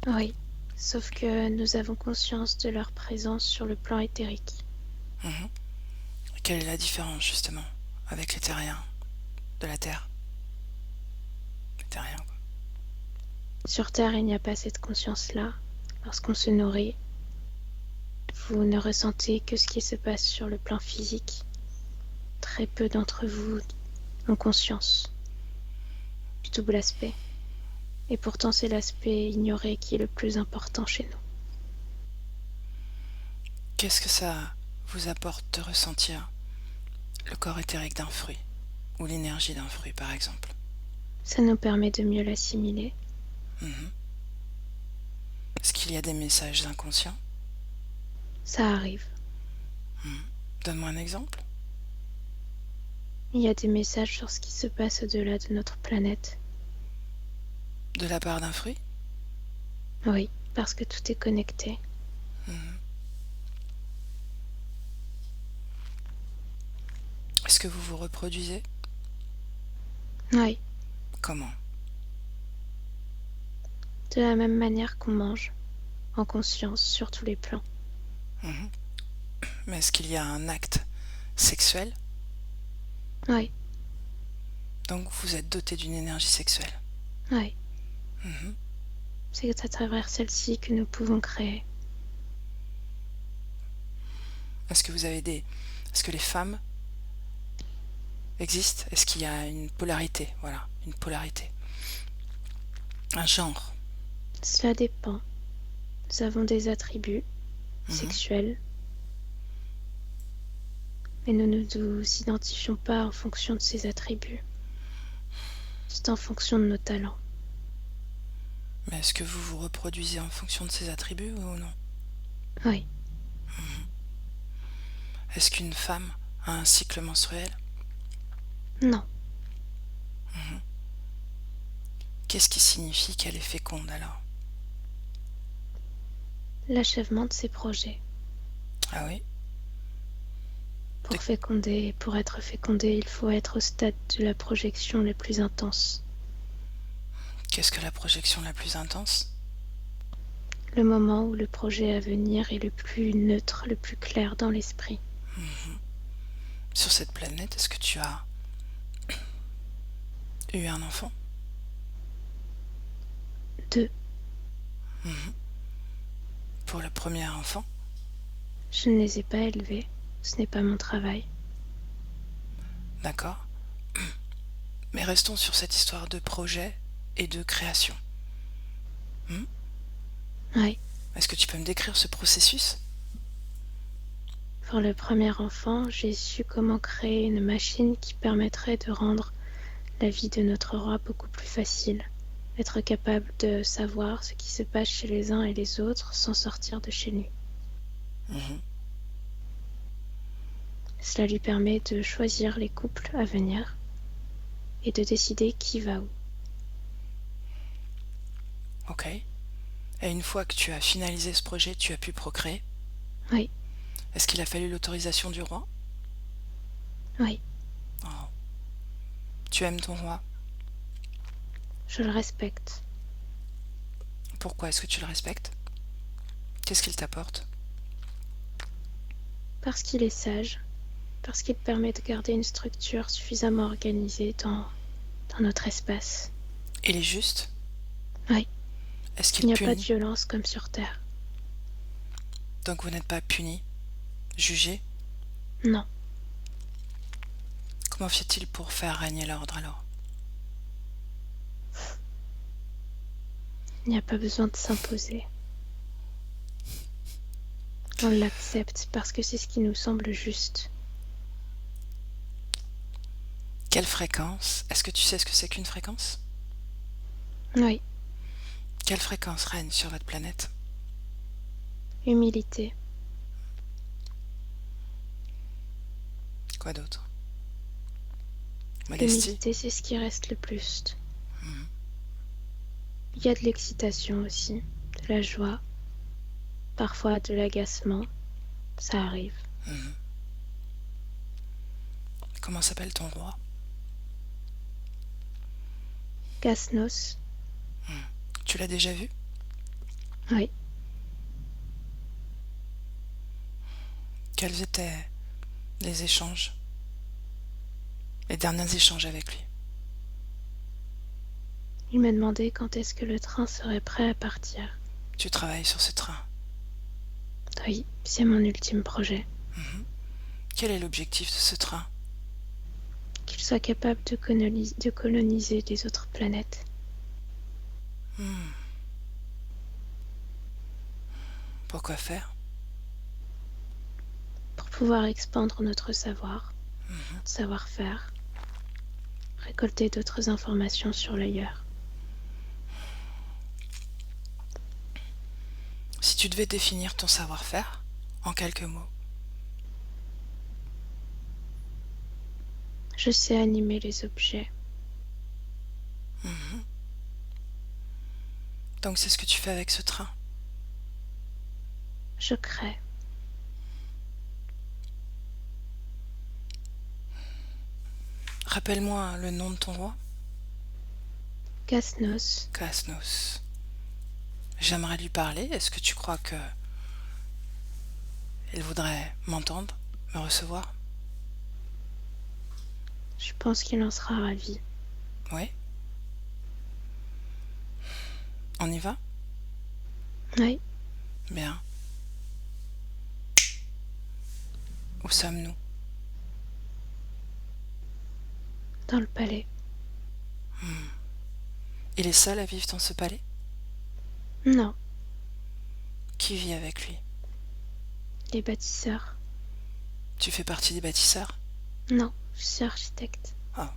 Oui, sauf que nous avons conscience de leur présence sur le plan éthérique. Mhm. Quelle est la différence justement avec les terriens de la Terre? Les terriens, quoi. Sur Terre, il n'y a pas cette conscience-là. Lorsqu'on se nourrit, vous ne ressentez que ce qui se passe sur le plan physique. Très peu d'entre vous ont conscience du double aspect. Et pourtant, c'est l'aspect ignoré qui est le plus important chez nous. Qu'est-ce que ça vous apporte de ressentir le corps éthérique d'un fruit ou l'énergie d'un fruit par exemple? Ça nous permet de mieux l'assimiler. Mhm. Est-ce qu'il y a des messages inconscients? Ça arrive. Donne-moi un exemple. Il y a des messages sur ce qui se passe au-delà de notre planète. De la part d'un fruit? Oui, parce que tout est connecté. Mhm. Est-ce que vous vous reproduisez? Oui, Comment? de la même manière qu'on mange, en conscience, sur tous les plans. Mhm. Mais est-ce qu'il y a un acte sexuel? Oui, Donc vous êtes doté d'une énergie sexuelle. oui. Mhm. C'est à travers celle-ci que nous pouvons créer. Est-ce que vous avez des... Est-ce que les femmes existent? Est-ce qu'il y a une polarité? Voilà, une polarité. Un genre. Cela dépend. Nous avons des attributs Mhm. sexuels, mais nous ne nous identifions pas en fonction de ces attributs. C'est en fonction de nos talents. Mais est-ce que vous vous reproduisez en fonction de ces attributs ou non? Oui, Est-ce qu'une femme a un cycle menstruel? non. Qu'est-ce qui signifie qu'elle est féconde alors? L'achèvement de ses projets. Ah oui? De- Pour féconder, pour être fécondé, il faut être au stade de la projection la plus intense. Qu'est-ce que la projection la plus intense? Le moment où le projet à venir est le plus neutre, le plus clair dans l'esprit. Sur cette planète, est-ce que tu as eu un enfant? 2. Pour le premier enfant? Je ne les ai pas élevés. Ce n'est pas mon travail. D'accord. Mais restons sur cette histoire de projet et de création. Oui. Est-ce que tu peux me décrire ce processus? Pour le premier enfant, j'ai su comment créer une machine qui permettrait de rendre la vie de notre roi beaucoup plus facile. Être capable de savoir ce qui se passe chez les uns et les autres sans sortir de chez lui. Mhm. Cela lui permet de choisir les couples à venir et de décider qui va où. Ok. Et une fois que tu as finalisé ce projet, tu as pu procréer? Oui, Est-ce qu'il a fallu l'autorisation du roi? oui, Oh. Tu aimes ton roi? je le respecte. Pourquoi est-ce que tu le respectes? Qu'est-ce qu'il t'apporte? Parce qu'il est sage, parce qu'il permet de garder une structure suffisamment organisée dans notre espace. Il est juste? Oui, Est-ce il qu'il n'y a pas de punit? violence comme sur Terre. Donc vous n'êtes pas puni, jugé? Non, Comment fait-il pour faire régner l'ordre alors? il n'y a pas besoin de s'imposer. On l'accepte parce que c'est ce qui nous semble juste. Quelle fréquence? Est-ce que tu sais ce que c'est qu'une fréquence? Oui, Quelle fréquence règne sur votre planète? humilité. Quoi d'autre? Modestie? L'humilité, c'est ce qui reste le plus. Mhm. Il y a de l'excitation aussi, de la joie, parfois de l'agacement, ça arrive. Mhm. Comment s'appelle ton roi? Gasnos, Tu l'as déjà vu? oui. Quels étaient les échanges? Les derniers échanges avec lui? Il m'a demandé quand est-ce que le train serait prêt à partir. Tu travailles sur ce train. Oui, c'est mon ultime projet. Mhm. Quel est l'objectif de ce train? Qu'il soit capable de coloniser les autres planètes. Hmm. Pourquoi faire? Pour pouvoir expandre notre savoir, notre savoir-faire, récolter d'autres informations sur l'ailleurs. Si tu devais définir ton savoir-faire en quelques mots. Je sais animer les objets. Mhm. Donc c'est ce que tu fais avec ce train. Je crée. Rappelle-moi le nom de ton roi. Gasnos, Kasnos. J'aimerais lui parler. Est-ce que tu crois que il voudrait m'entendre, me recevoir? je pense qu'il en sera ravi. Oui. On y va? Oui, Bien. Où sommes-nous? dans le palais. Il est seul à vivre dans ce palais? Non, Qui vit avec lui? les bâtisseurs. Tu fais partie des bâtisseurs? Non, je suis architecte. Ah.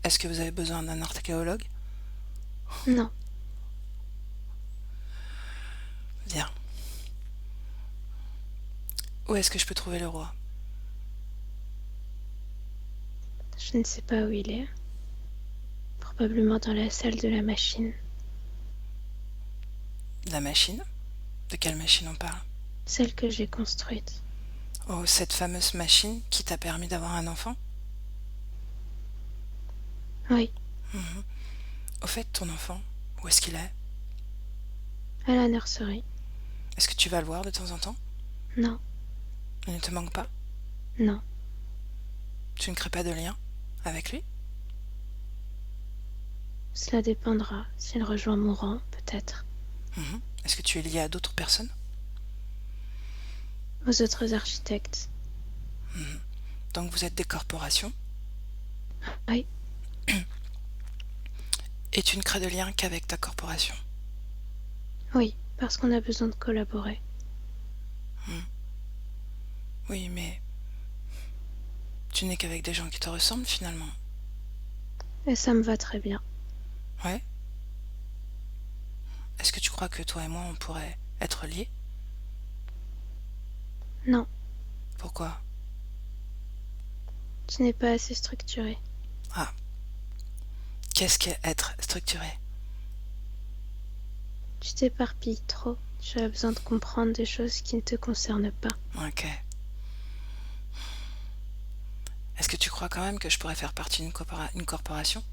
Est-ce que vous avez besoin d'un archéologue? Non, Bien. Où est-ce que je peux trouver le roi? je ne sais pas où il est. Probablement dans la salle de la machine. La machine? De quelle machine on parle? Celle que j'ai construite. Oh, cette fameuse machine qui t'a permis d'avoir un enfant? Oui, Mhm. Au fait, ton enfant, où est-ce qu'il est? à la nurserie. Est-ce que tu vas le voir de temps en temps? Non, Il ne te manque pas? non. Tu ne crées pas de lien avec lui? Cela dépendra. S'il rejoint mon rang, peut-être. Mhm. Est-ce que tu es lié à d'autres personnes? Aux autres architectes. Donc vous êtes des corporations Oui, et tu ne crées de lien qu'avec ta corporation. oui, parce qu'on a besoin de collaborer. Oui, mais tu n'es qu'avec des gens qui te ressemblent finalement. Et ça me va très bien. Ouais. Est-ce que tu crois que toi et moi on pourrait être liés? Non, Pourquoi? tu n'es pas assez structuré. Ah. Qu'est-ce qu'être structuré? Tu t'éparpilles trop. Tu as besoin de comprendre des choses qui ne te concernent pas. Ok. Est-ce que tu crois quand même que je pourrais faire partie d'une corporation?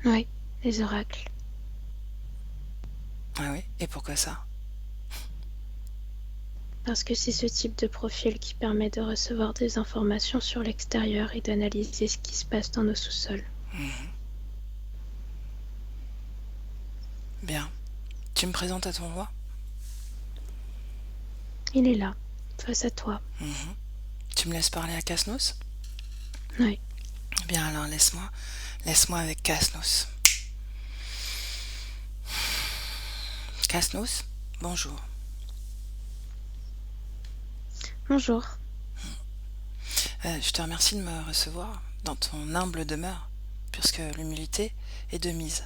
Oui, les oracles. Ah oui, et pourquoi ça? Parce que c'est ce type de profil qui permet de recevoir des informations sur l'extérieur et d'analyser ce qui se passe dans nos sous-sols. Bien. Tu me présentes à ton roi? Il est là, face à toi. Tu me laisses parler à Kasnos? Oui, Bien alors laisse-moi avec Kasnos. Kasnos, bonjour. bonjour. Je te remercie de me recevoir dans ton humble demeure, puisque l'humilité est de mise.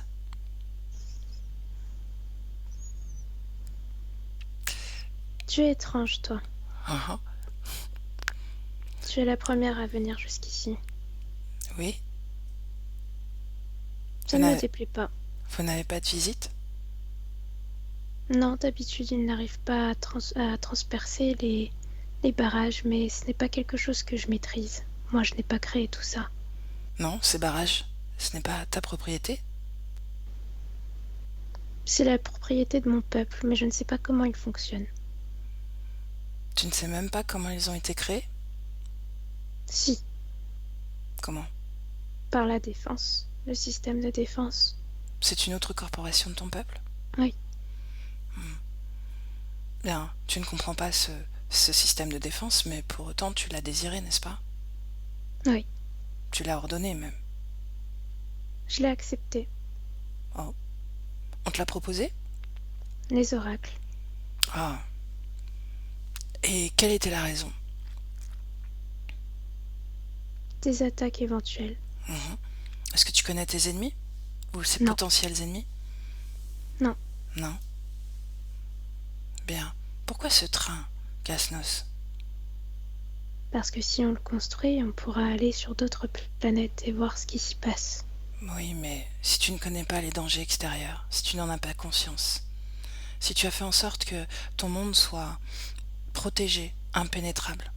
Tu es étrange, toi. Ah, Tu es la première à venir jusqu'ici. oui, Ça vous ne me n'avez déplaît pas. vous n'avez pas de visite? Non, d'habitude, il n'arrive pas à transpercer les barrages, mais ce n'est pas quelque chose que je maîtrise. Moi, je n'ai pas créé tout ça. Non, ces barrages, ce n'est pas ta propriété? C'est la propriété de mon peuple, mais je ne sais pas comment il fonctionne. Tu ne sais même pas comment ils ont été créés? Si, Comment? par la défense, le système de défense. C'est une autre corporation de ton peuple? Oui, Bien, tu ne comprends pas ce système de défense, mais pour autant tu l'as désiré, n'est-ce pas? oui, Tu l'as ordonné même. je l'ai accepté. Oh, on te l'a proposé? Les oracles. Ah, et quelle était la raison? Des attaques éventuelles. Mhm. Est-ce que tu connais tes ennemis? Ou ses Non, potentiels ennemis? non, Non. Bien. Pourquoi ce train, Casnos? parce que si on le construit, on pourra aller sur d'autres planètes et voir ce qui s'y passe. Oui, mais si tu ne connais pas les dangers extérieurs, si tu n'en as pas conscience, si tu as fait en sorte que ton monde soit protégé, impénétrable,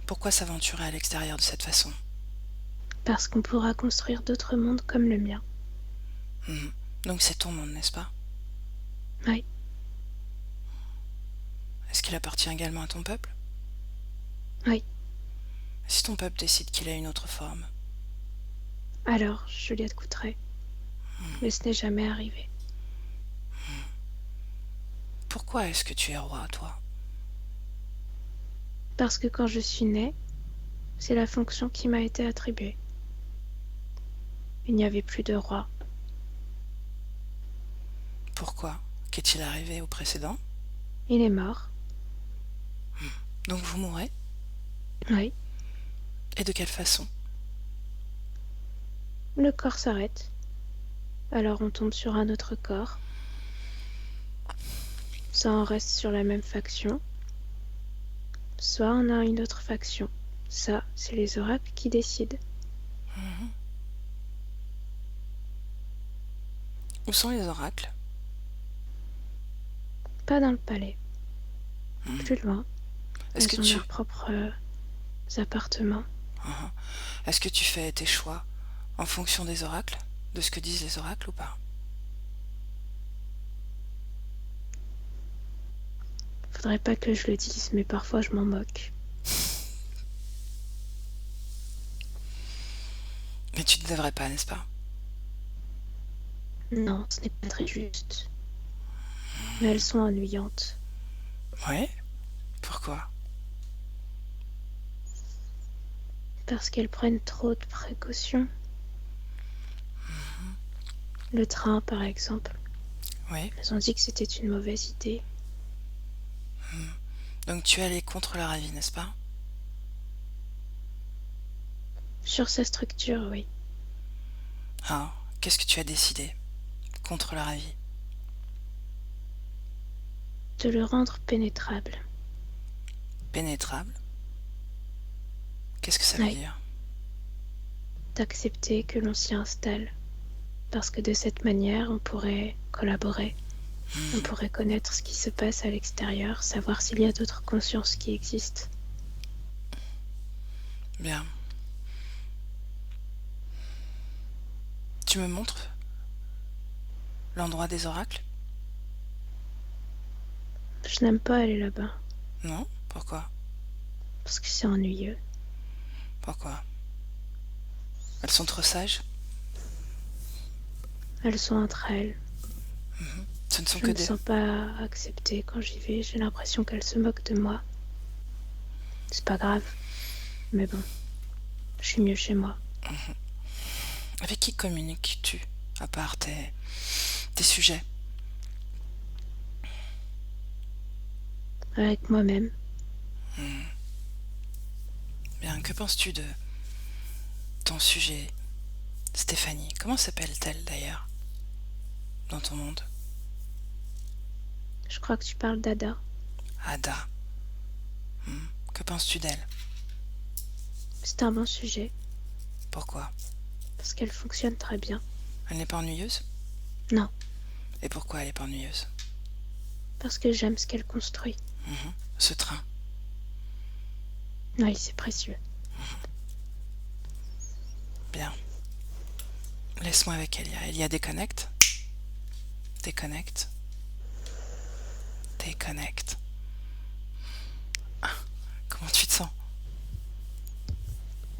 pourquoi s'aventurer à l'extérieur de cette façon? Parce qu'on pourra construire d'autres mondes comme le mien. Mhm. Donc c'est ton monde, n'est-ce pas? Oui, Est-ce qu'il appartient également à ton peuple? oui. Si ton peuple décide qu'il a une autre forme, Alors, je lui écouterai. Mais ce n'est jamais arrivé. pourquoi est-ce que tu es roi, toi? Parce que quand je suis née, c'est la fonction qui m'a été attribuée. Il n'y avait plus de roi. Pourquoi? Qu'est-il arrivé au précédent? Il est mort. Donc vous mourrez? Oui. Et de quelle façon? Le corps s'arrête. Alors on tombe sur un autre corps. Soit on reste sur la même faction, soit on a une autre faction. Ça, c'est les oracles qui décident. Où sont les oracles? Pas dans le palais. Plus loin. Est-ce que Elles ont tu... leurs propres appartements. Mhm. Est-ce que tu fais tes choix en fonction des oracles? De ce que disent les oracles ou pas? Faudrait pas que je le dise, mais parfois je m'en moque. Mais tu ne devrais pas, n'est-ce pas? Non, ce n'est pas très juste. Mais elles sont ennuyantes. Oui? Pourquoi? Parce qu'elles prennent trop de précautions. Le train, par exemple. Oui. Elles ont dit que c'était une mauvaise idée. Donc tu es allé contre leur avis, n'est-ce pas? Sur sa structure, oui. Ah, qu'est-ce que tu as décidé? Contre leur avis? De le rendre pénétrable. Pénétrable? Qu'est-ce que ça veut Oui. dire? D'accepter que l'on s'y installe. Parce que de cette manière, on pourrait collaborer. On pourrait connaître ce qui se passe à l'extérieur, savoir s'il y a d'autres consciences qui existent. Bien. Tu me montres l'endroit des oracles? Je n'aime pas aller là-bas, Non? Pourquoi? parce que c'est ennuyeux. Pourquoi? Elles sont trop sages? Elles sont entre elles. Ce ne sont Je que ne me des... sens pas acceptée quand j'y vais. J'ai l'impression qu'elles se moquent de moi. C'est pas grave. Mais bon, je suis mieux chez moi. Avec qui communiques-tu, à part tes sujets? Avec moi-même. Bien, que penses-tu de ton sujet, Stéphanie? Comment s'appelle-t-elle d'ailleurs, dans ton monde? Je crois que tu parles d'Ada. Ada. Que penses-tu d'elle? C'est un bon sujet, Pourquoi? parce qu'elle fonctionne très bien. Elle n'est pas ennuyeuse? Non, Et pourquoi elle n'est pas ennuyeuse? parce que j'aime ce qu'elle construit. Ce train. Oui, c'est précieux. Bien. Laisse-moi avec Elia. Elia, déconnecte. Déconnecte. Déconnecte. Comment tu te sens?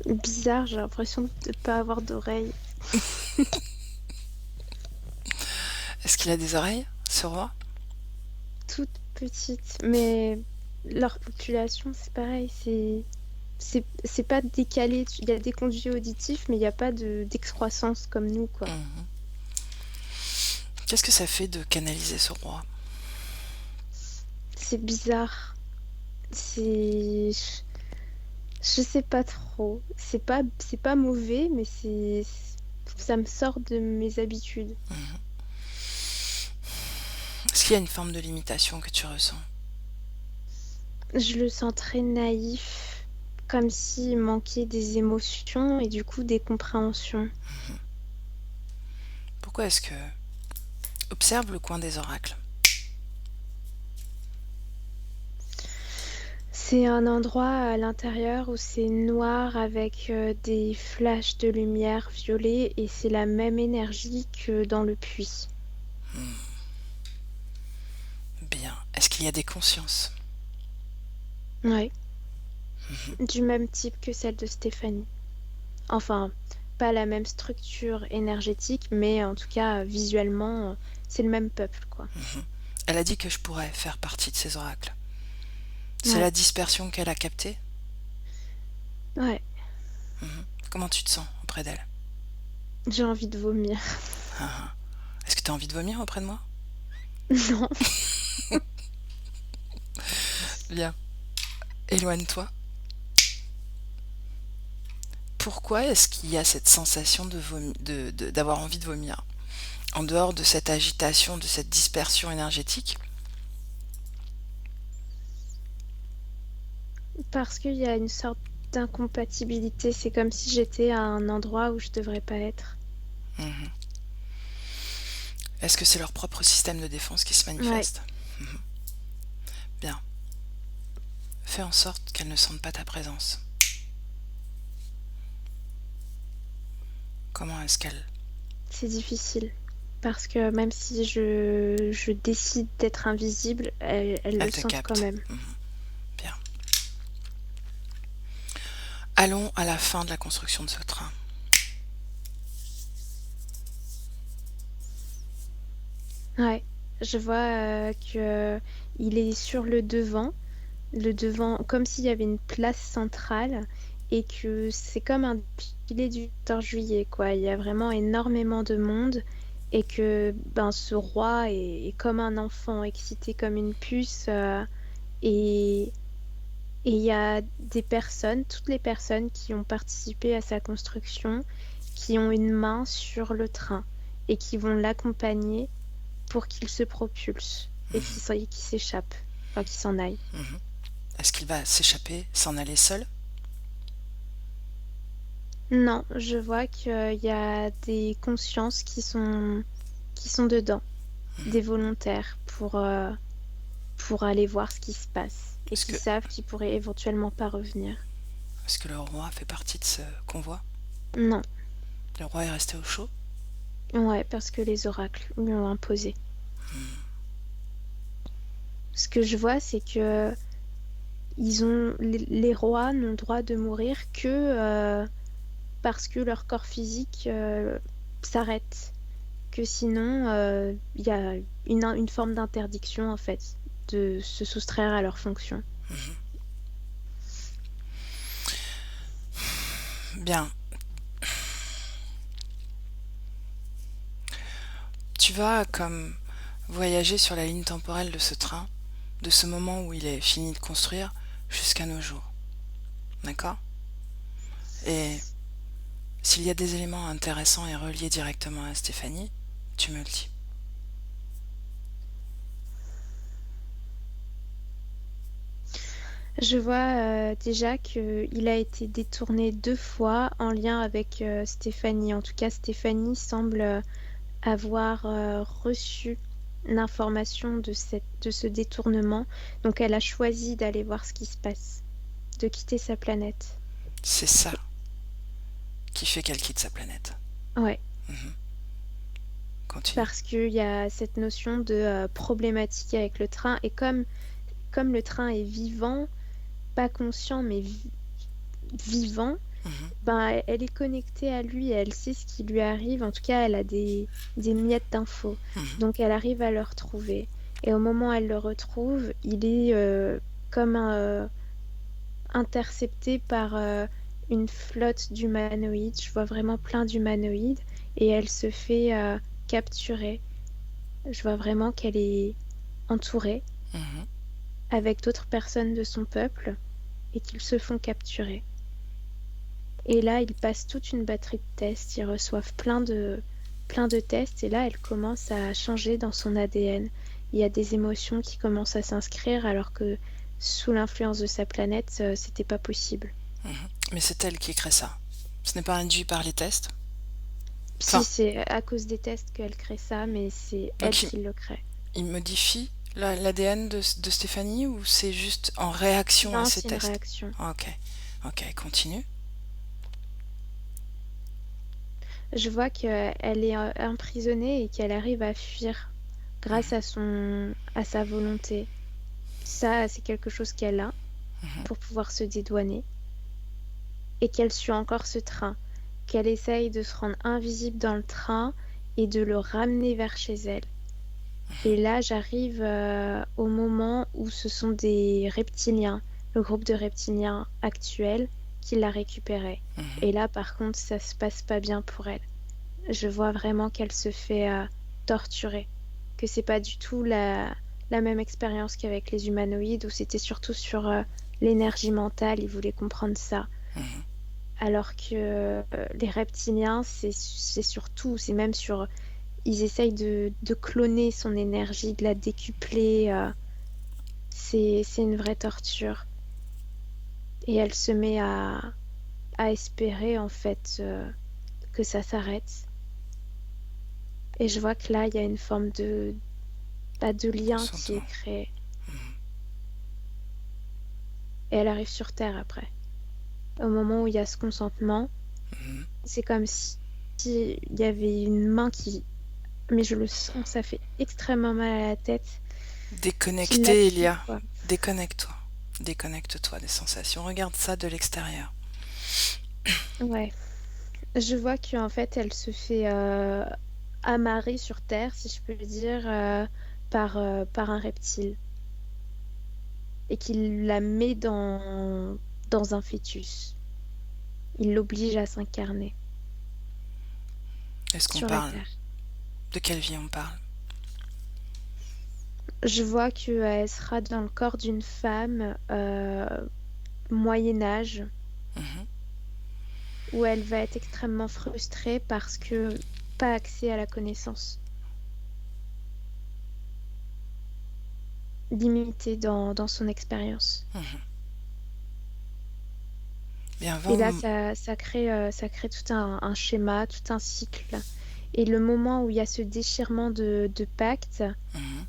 Bizarre, j'ai l'impression de ne pas avoir d'oreilles. Est-ce qu'il a des oreilles, ce roi? Toutes petites, mais leur population, c'est pareil, c'est pas décalé. Il y a des conduits auditifs, mais il n'y a pas d'excroissance comme nous, quoi. Qu'est-ce que ça fait de canaliser ce roi? C'est bizarre. C'est... Je sais pas trop. C'est pas mauvais, mais ça me sort de mes habitudes. Est-ce qu'il y a une forme de limitation que tu ressens? Je le sens très naïf, comme s'il manquait des émotions et du coup des compréhensions. Pourquoi est-ce que... Observe le coin des oracles. C'est un endroit à l'intérieur où c'est noir avec des flashs de lumière violet et c'est la même énergie que dans le puits. Bien. Est-ce qu'il y a des consciences? Ouais, du même type que celle de Stéphanie. Enfin, pas la même structure énergétique, mais en tout cas, visuellement, c'est le même peuple, quoi. Elle a dit que je pourrais faire partie de ces oracles. C'est Ouais, la dispersion qu'elle a captée? ouais, Comment tu te sens auprès d'elle? j'ai envie de vomir. Est-ce que tu as envie de vomir auprès de moi? Non, Bien. Éloigne-toi. Pourquoi est-ce qu'il y a cette sensation d'avoir envie de vomir? En dehors de cette agitation, de cette dispersion énergétique? parce qu'il y a une sorte d'incompatibilité. C'est comme si j'étais à un endroit où je devrais pas être. Est-ce que c'est leur propre système de défense qui se Ouais, manifeste? Bien. Fais en sorte qu'elles ne sentent pas ta présence. Comment est-ce qu'elles... c'est difficile. Parce que même si je décide d'être invisible, elles le Elles te sentent quand captent? même. Bien. Allons à la fin de la construction de ce train. Ouais, je vois que il est sur le devant, comme s'il y avait une place centrale et que c'est comme un défilé du 14 juillet, quoi. Il y a vraiment énormément de monde et que ben, ce roi est comme un enfant, excité comme une puce. Et et il y a des personnes, toutes les personnes qui ont participé à sa construction, qui ont une main sur le train et qui vont l'accompagner pour qu'il se propulse et qu'il s'échappe, enfin qu'il s'en aille. Est-ce qu'il va s'échapper, s'en aller seul? Non, je vois qu'il y a des consciences qui sont dedans, des volontaires pour aller voir ce qui se passe et Est-ce qui que, savent qu'ils pourraient éventuellement pas revenir. est-ce que le roi fait partie de ce convoi? Non, Le roi est resté au chaud? ouais, parce que les oracles lui ont imposé. Ce que je vois, c'est que les rois n'ont le droit de mourir que parce que leur corps physique s'arrête. Que sinon, il y a une forme d'interdiction, en fait, de se soustraire à leurs fonctions. Bien. Tu vas comme voyager sur la ligne temporelle de ce train, de ce moment où il est fini de construire jusqu'à nos jours. D'accord? Et s'il y a des éléments intéressants et reliés directement à Stéphanie, tu me le dis. Je vois déjà qu'il a été détourné 2 fois en lien avec Stéphanie. En tout cas, Stéphanie semble avoir reçu l'information de ce détournement. Donc elle a choisi d'aller voir ce qui se passe, de quitter sa planète. C'est ça qui fait qu'elle quitte sa planète. Ouais, Mhm. Continue. parce qu'il y a cette notion de problématique avec le train. Et comme le train est vivant, pas conscient, mais vivant, Mhm. ben, elle est connectée à lui, elle sait ce qui lui arrive. En tout cas, elle a des miettes d'infos. Mhm. Donc, elle arrive à le retrouver. Et au moment où elle le retrouve, il est comme intercepté par une flotte d'humanoïdes. Je vois vraiment plein d'humanoïdes. Et elle se fait capturer. Je vois vraiment qu'elle est entourée Mhm. avec d'autres personnes de son peuple et qu'ils se font capturer. Et là, ils passent toute une batterie de tests, ils reçoivent plein de tests, et là, elle commence à changer dans son ADN. Il y a des émotions qui commencent à s'inscrire, alors que sous l'influence de sa planète, c'était pas possible. Mhm. Mais c'est elle qui crée ça. Ce n'est pas induit par les tests. Si, Enfin, c'est à cause des tests qu'elle crée ça, mais c'est elle donc qui le crée. il modifie l'ADN de Stéphanie ou c'est juste en réaction à Non, ces c'est une tests? réaction. Ok, ok, continue. Je vois qu'elle est emprisonnée et qu'elle arrive à fuir grâce à à sa volonté. Ça, c'est quelque chose qu'elle a Mhm. pour pouvoir se dédouaner. Et qu'elle suit encore ce train, qu'elle essaye de se rendre invisible dans le train et de le ramener vers chez elle. Et là, j'arrive au moment où ce sont des reptiliens, le groupe de reptiliens actuel, qui l'a récupérée. Mhm. Et là, par contre, ça se passe pas bien pour elle. Je vois vraiment qu'elle se fait torturer, que c'est pas du tout la même expérience qu'avec les humanoïdes, où c'était surtout sur l'énergie mentale, ils voulaient comprendre ça. Mhm. Alors que les reptiliens, c'est surtout, c'est même sur... Ils essayent de cloner son énergie, de la décupler. C'est une vraie torture. Et elle se met à espérer, en fait, que ça s'arrête. Et je vois que là, il y a une forme de lien qui est Consentement. créé. Mhm. Et elle arrive sur Terre après. Au moment où il y a ce consentement, Mhm. c'est comme si il y avait une main qui... Mais je le sens, ça fait extrêmement mal à la tête. Qui Déconnecté, l'appuie, Elia. quoi. Déconnecte-toi. Déconnecte-toi des sensations. Regarde ça de l'extérieur. Ouais. Je vois qu'en fait, elle se fait amarrer sur Terre, si je peux dire, par un reptile. Et qu'il la met dans un fœtus. Il l'oblige à s'incarner Est-ce qu'on sur la parle? Terre. De quelle vie on parle? Je vois qu'elle sera dans le corps d'une femme Moyen Âge, Mhm. où elle va être extrêmement frustrée parce que pas accès à la connaissance, limitée dans son expérience. Mhm. Bien, Et là, avant. ça crée tout un schéma, tout un cycle. Et le moment où il y a ce déchirement de pacte, Mhm.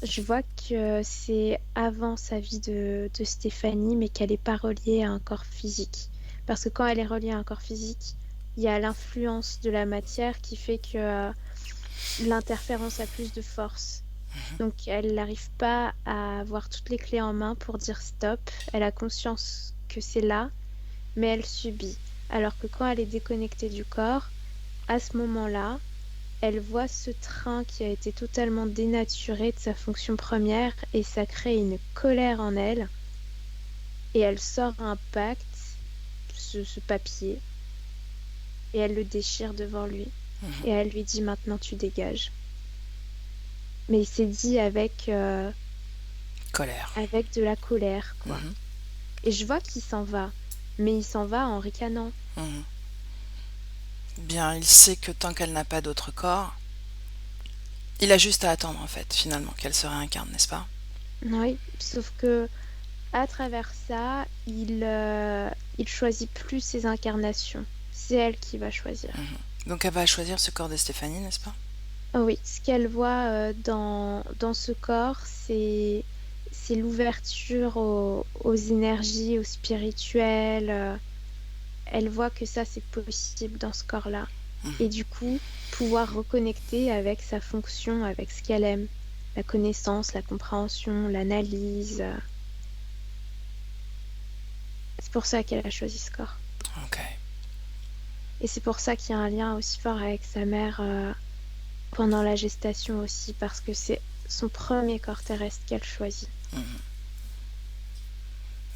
je vois que c'est avant sa vie de Stéphanie, mais qu'elle n'est pas reliée à un corps physique. Parce que quand elle est reliée à un corps physique, il y a l'influence de la matière qui fait que l'interférence a plus de force. Donc elle n'arrive pas à avoir toutes les clés en main pour dire stop. Elle a conscience que c'est là, mais elle subit. Alors que quand elle est déconnectée du corps, à ce moment-là, elle voit ce train qui a été totalement dénaturé de sa fonction première et ça crée une colère en elle. Et elle sort un pacte, ce papier, et elle le déchire devant lui. Mhm. Et elle lui dit maintenant tu dégages. Mais c'est dit Colère. avec de la colère, quoi. Mhm. Et je vois qu'il s'en va, mais il s'en va en ricanant. Mhm. Bien, il sait que tant qu'elle n'a pas d'autre corps, il a juste à attendre en fait, finalement, qu'elle se réincarne, n'est-ce pas? Oui, sauf que à travers ça, il choisit plus ses incarnations. C'est elle qui va choisir. Donc elle va choisir ce corps de Stéphanie, n'est-ce pas? Oui, ce qu'elle voit dans ce corps, c'est l'ouverture aux énergies, au spirituel. Elle voit que ça, c'est possible dans ce corps-là. Et du coup, pouvoir reconnecter avec sa fonction, avec ce qu'elle aime. La connaissance, la compréhension, l'analyse. C'est pour ça qu'elle a choisi ce corps. Ok. Et c'est pour ça qu'il y a un lien aussi fort avec sa mère pendant la gestation aussi, parce que c'est son premier corps terrestre qu'elle choisit.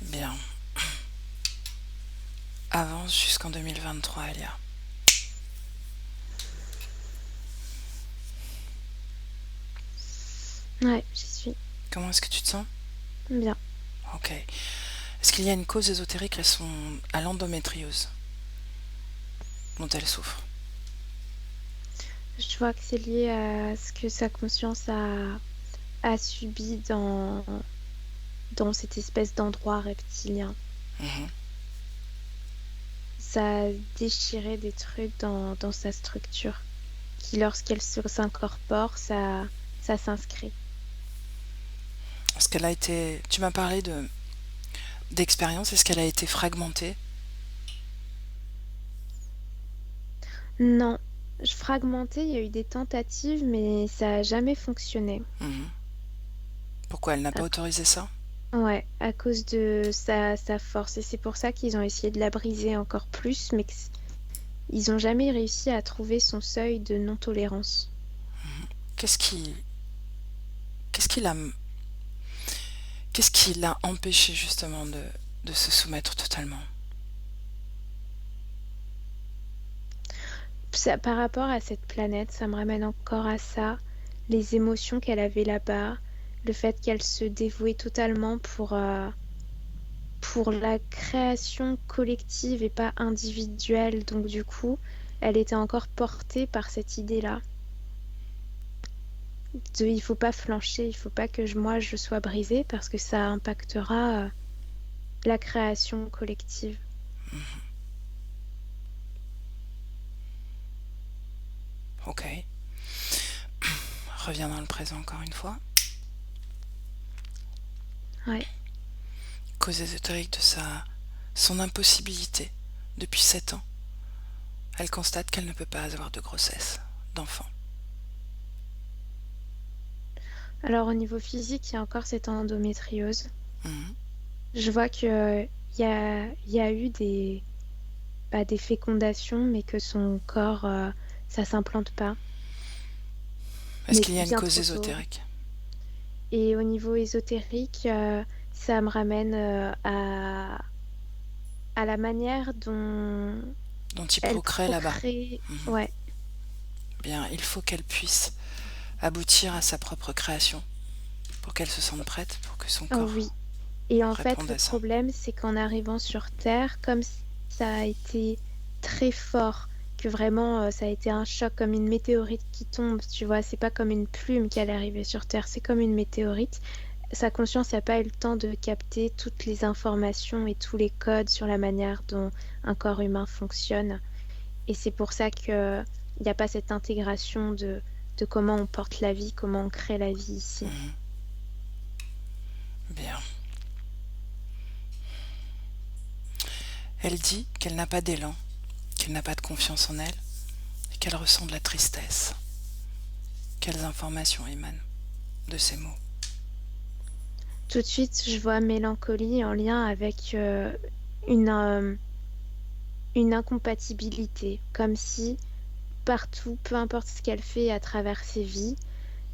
Bien. Avance jusqu'en 2023, Elia. Ouais, j'y suis. Comment est-ce que tu te sens? Bien. Ok. Est-ce qu'il y a une cause ésotérique à l'endométriose dont elle souffre? Je vois que c'est lié à ce que sa conscience a subi dans cette espèce d'endroit reptilien. Ça a déchiré des trucs dans sa structure, qui lorsqu'elle s'incorpore, ça s'inscrit. Est-ce qu'elle a été... Tu m'as parlé d'expérience, est-ce qu'elle a été fragmentée? Non, fragmentée, il y a eu des tentatives, mais ça n'a jamais fonctionné. Pourquoi elle n'a pas autorisé ça? Ouais, à cause de sa force. Et c'est pour ça qu'ils ont essayé de la briser encore plus, mais ils n'ont jamais réussi à trouver son seuil de non-tolérance. Qu'est-ce qui l'a empêché justement de se soumettre totalement? Par rapport à cette planète, ça me ramène encore à ça, les émotions qu'elle avait là-bas, le fait qu'elle se dévouait totalement pour la création collective et pas individuelle. Donc du coup, elle était encore portée par cette idée-là. Il faut pas flancher, il faut pas que moi je sois brisée parce que ça impactera la création collective. Ok. Reviens dans le présent encore une fois. Ouais. Cause ésotérique de son impossibilité depuis 7 ans. Elle constate qu'elle ne peut pas avoir de grossesse, d'enfant. Alors au niveau physique, il y a encore cette endométriose. Je vois qu'il y a eu des fécondations, mais que son corps, ça s'implante pas. Est-ce qu'il y a une cause ésotérique? Et au niveau ésotérique, ça me ramène à la manière dont il elle procrée là-bas. Ouais. Bien, il faut qu'elle puisse aboutir à sa propre création pour qu'elle se sente prête, pour que son corps oui. Et en fait, réponde le à ça. problème, c'est qu'en arrivant sur Terre, comme ça a été très fort, que vraiment ça a été un choc, comme une météorite qui tombe, tu vois, c'est pas comme une plume qui allait arriver sur Terre, c'est comme une météorite. Sa conscience n'a pas eu le temps de capter toutes les informations et tous les codes sur la manière dont un corps humain fonctionne. Et c'est pour ça qu'il n'y a pas cette intégration de comment on porte la vie, comment on crée la vie ici. Bien. Elle dit qu'elle n'a pas d'élan, qu'elle n'a pas de confiance en elle, et qu'elle ressent de la tristesse. Quelles informations émanent de ces mots? Tout de suite, je vois mélancolie en lien avec une incompatibilité, comme si partout, peu importe ce qu'elle fait à travers ses vies,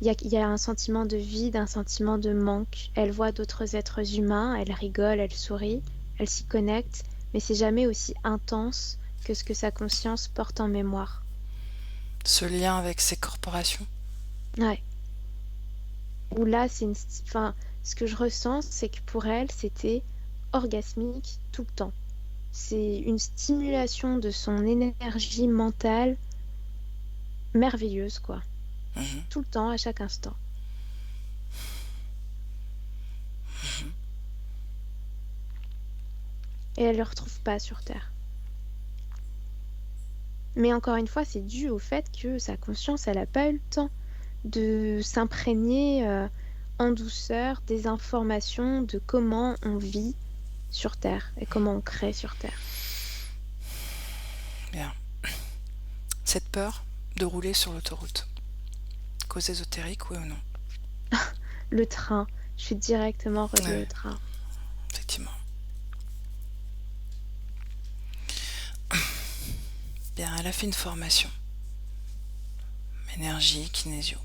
il y a un sentiment de vide, un sentiment de manque. Elle voit d'autres êtres humains, elle rigole, elle sourit, elle s'y connecte, mais c'est jamais aussi intense que ce que sa conscience porte en mémoire. Ce lien avec ces corporations? Ouais. Où là, ce que je ressens, c'est que pour elle, c'était orgasmique tout le temps. C'est une stimulation de son énergie mentale merveilleuse, quoi. Tout le temps, à chaque instant. et elle le retrouve pas sur Terre. Mais encore une fois, c'est dû au fait que sa conscience, elle n'a pas eu le temps de s'imprégner en douceur des informations de comment on vit sur Terre et comment on crée sur Terre. Bien. Cette peur de rouler sur l'autoroute, cause ésotérique, oui ou non? Le train, je suis directement reliée Ouais, au train. effectivement. Bien, elle a fait une formation. Énergie, kinésio.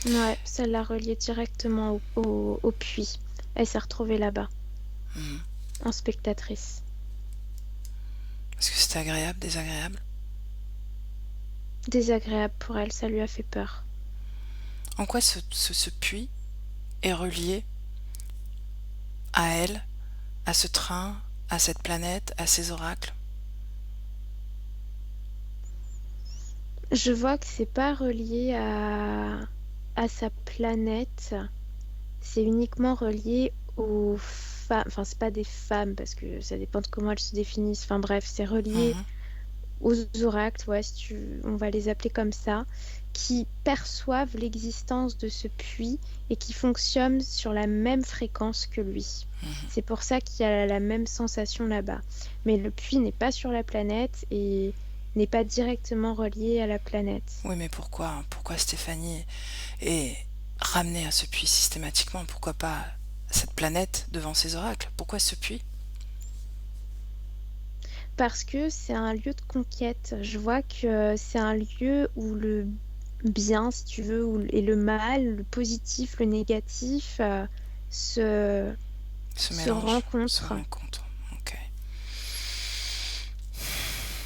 Ouais, ça l'a reliée directement au puits. Elle s'est retrouvée là-bas, Mhm. en spectatrice. Est-ce que c'était agréable, désagréable? Désagréable pour elle, ça lui a fait peur. En quoi ce puits est relié à elle, à ce train, à cette planète, à ces oracles? Je vois que c'est pas relié à sa planète, c'est uniquement relié aux femmes. Enfin, c'est pas des femmes parce que ça dépend de comment elles se définissent. Enfin bref, c'est relié Mhm. aux oracles, ouais, on va les appeler comme ça, qui perçoivent l'existence de ce puits et qui fonctionnent sur la même fréquence que lui. C'est pour ça qu'il y a la même sensation là-bas. Mais le puits n'est pas sur la planète et n'est pas directement relié à la planète. Oui, mais pourquoi Stéphanie est ramenée à ce puits systématiquement? Pourquoi pas cette planète devant ses oracles? Pourquoi ce puits? Parce que c'est un lieu de conquête. Je vois que c'est un lieu où le bien, si tu veux, et le mal, le positif, le négatif, se, Se se mélange, se rencontrent. rencontre. Ok.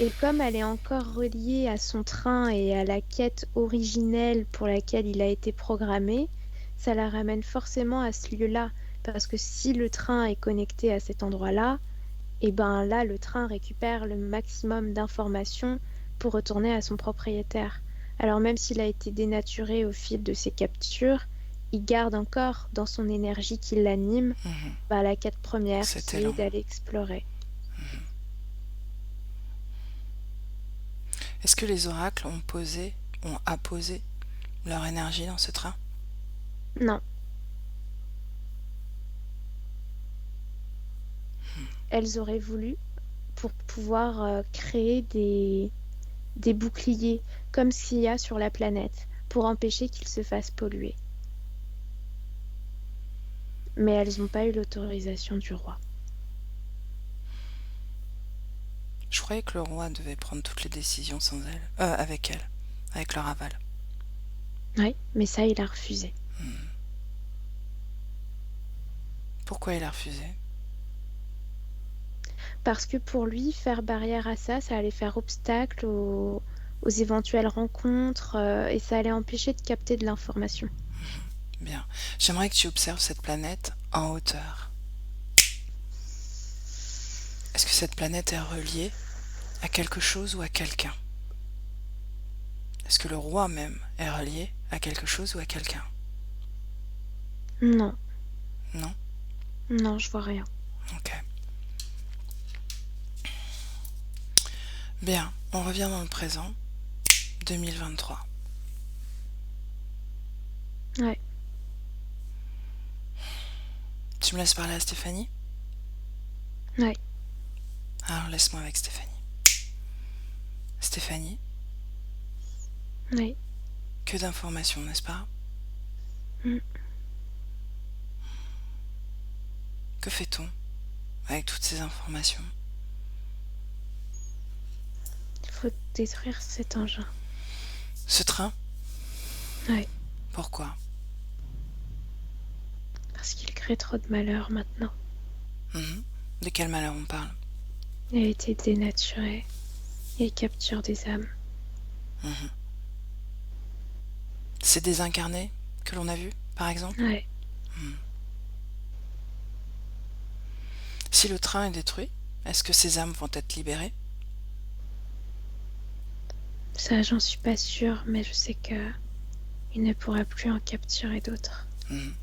Et comme elle est encore reliée à son train et à la quête originelle pour laquelle il a été programmé, ça la ramène forcément à ce lieu-là. Parce que si le train est connecté à cet endroit-là, et ben là, le train récupère le maximum d'informations pour retourner à son propriétaire. Alors même s'il a été dénaturé au fil de ses captures, il garde encore dans son énergie qui l'anime Mhm. la quête première Cet qui est élan. d'aller explorer. Est-ce que les oracles ont apposé leur énergie dans ce train? Non, elles auraient voulu pour pouvoir créer des boucliers comme s'il y a sur la planète pour empêcher qu'ils se fassent polluer. Mais elles n'ont pas eu l'autorisation du roi. Je croyais que le roi devait prendre toutes les décisions sans elle, avec elle, avec leur aval. Oui, mais ça, il a refusé. Pourquoi il a refusé? Parce que pour lui, faire barrière à ça, ça allait faire obstacle aux éventuelles rencontres et ça allait empêcher de capter de l'information. Bien. J'aimerais que tu observes cette planète en hauteur. Est-ce que cette planète est reliée à quelque chose ou à quelqu'un? Est-ce que le roi même est relié à quelque chose ou à quelqu'un? Non, Non? non, je vois rien. Ok. Bien, on revient dans le présent, 2023. Ouais, Tu me laisses parler à Stéphanie? ouais. Alors laisse-moi avec Stéphanie. Stéphanie, Oui. que d'informations, n'est-ce pas? Mm. Que fait-on avec toutes ces informations? Il faut détruire cet engin. Ce train? Ouais, Pourquoi? parce qu'il crée trop de malheur maintenant. Mhm. De quel malheur on parle? Il a été dénaturé et il capture des âmes. Mhm. C'est des incarnés que l'on a vus, par exemple? Ouais, Si le train est détruit, est-ce que ces âmes vont être libérées? ça j'en suis pas sûre, mais je sais que il ne pourra plus en capturer d'autres. Mhm.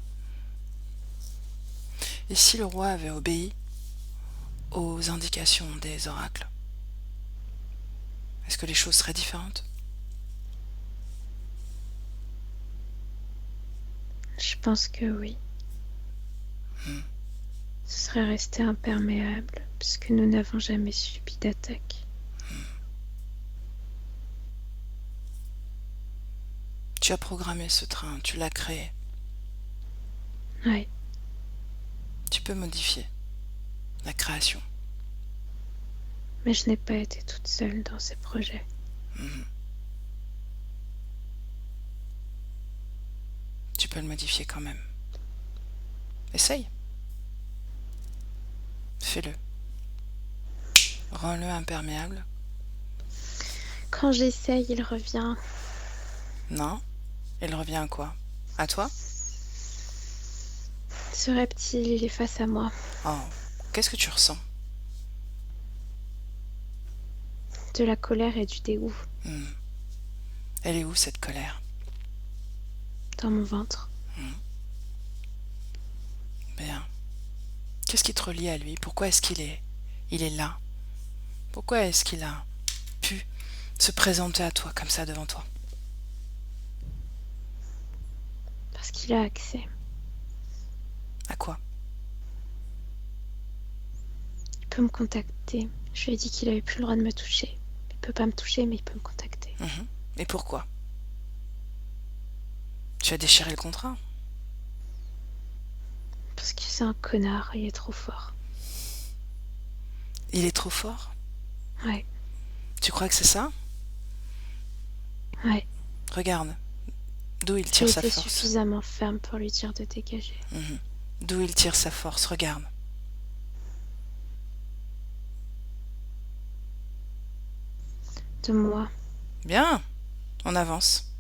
Et si le roi avait obéi aux indications des oracles? Est-ce que les choses seraient différentes? Je pense que oui. Hmm. Ce serait resté imperméable, puisque nous n'avons jamais subi d'attaque. Tu as programmé ce train, tu l'as créé. Ouais, Tu peux modifier la création. mais je n'ai pas été toute seule dans ces projets. Mhm. Tu peux le modifier quand même. Essaye. Fais-le. Rends-le imperméable. Quand j'essaye, il revient. Non. Il revient à quoi? À toi? Ce reptile, il est face à moi. Oh. Qu'est-ce que tu ressens? De la colère et du dégoût Hmm. Elle est où cette colère? dans mon ventre. Bien. Qu'est-ce qui te relie à lui? Pourquoi est-ce il est là? Pourquoi est-ce qu'il a pu se présenter à toi comme ça devant toi? Parce qu'il a accès. À quoi? Il peut me contacter. Je lui ai dit qu'il avait plus le droit de me toucher. Il peut pas me toucher, mais il peut me contacter. Mhm. Et pourquoi? Tu as déchiré le contrat? Parce que c'est un connard, il est trop fort. Il est trop fort? Ouais, Tu crois que c'est ça? ouais. Regarde, d'où il J'ai tire sa été force. suffisamment ferme pour lui dire de dégager. Mhm. D'où il tire sa force, regarde. De moi, Bien, on avance.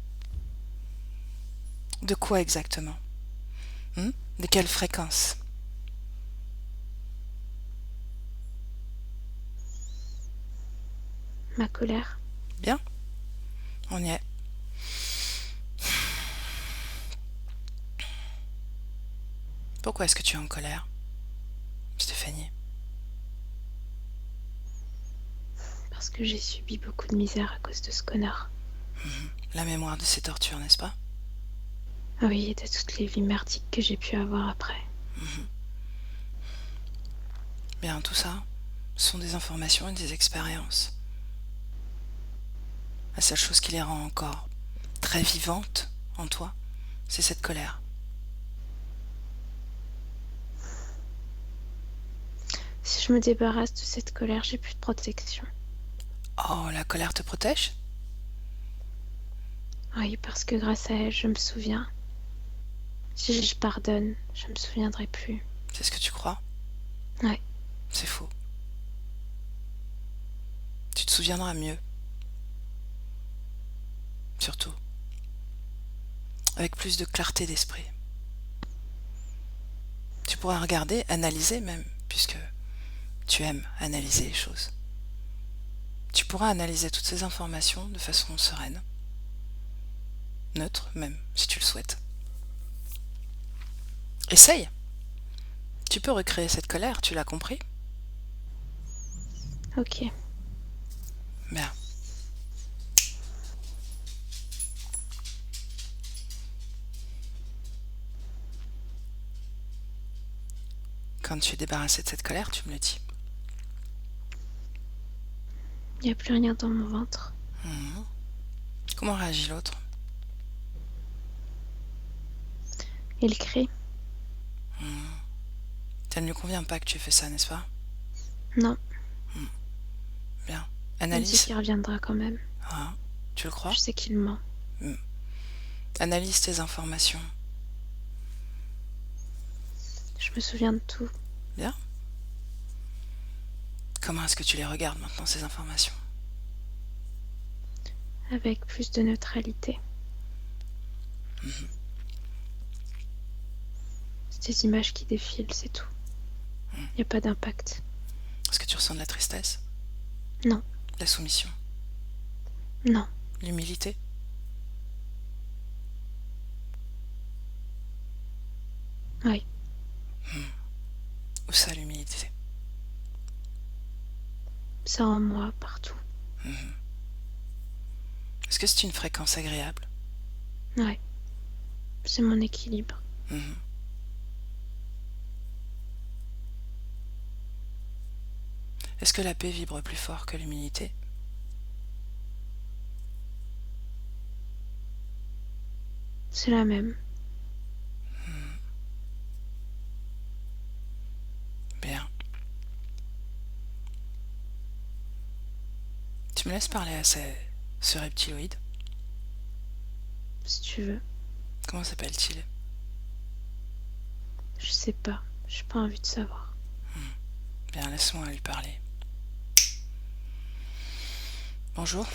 De quoi exactement? De quelle fréquence? ma colère. Bien, on y est. Pourquoi est-ce que tu es en colère, Stéphanie? Parce que j'ai subi beaucoup de misère à cause de ce connard. La mémoire de ces tortures, n'est-ce pas? Ah oui, et de toutes les vies merdiques que j'ai pu avoir après. Bien, tout ça sont des informations et des expériences. La seule chose qui les rend encore très vivantes en toi, c'est cette colère. Si je me débarrasse de cette colère, j'ai plus de protection. Oh, la colère te protège? Oui, parce que grâce à elle, je me souviens. Si je pardonne, je me souviendrai plus. C'est ce que tu crois? Ouais, C'est faux. Tu te souviendras mieux. Surtout. Avec plus de clarté d'esprit. Tu pourras regarder, analyser même, puisque tu aimes analyser les choses. Tu pourras analyser toutes ces informations de façon sereine. Neutre même, si tu le souhaites. Essaye. Tu peux recréer cette colère, tu l'as compris? ok. Bien. Quand tu es débarrassé de cette colère, tu me le dis. Il n'y a plus rien dans mon ventre. Mhm. Comment réagit l'autre? Il crie. Ça ne lui convient pas que tu aies fait ça, n'est-ce pas? Non, Bien. il dit Analyse. qu'il reviendra quand même. Ah, tu le crois? Je sais qu'il ment. Analyse tes informations. Je me souviens de tout. Bien. Comment est-ce que tu les regardes maintenant, ces informations? Avec plus de neutralité. C'est des images qui défilent, c'est tout. Il n'y a pas d'impact. Est-ce que tu ressens de la tristesse? Non. De la soumission? Non. L'humilité? Oui. Où ça, l'humilité? Ça en moi, partout. Mhm. Est-ce que c'est une fréquence agréable? Ouais, c'est mon équilibre. Mhm. Est-ce que la paix vibre plus fort que l'humilité? C'est la même. Bien. Tu me laisses parler à ce reptiloïde? Si tu veux. Comment s'appelle-t-il? Je sais pas. J'ai pas envie de savoir. Bien, laisse-moi lui parler. Bonjour.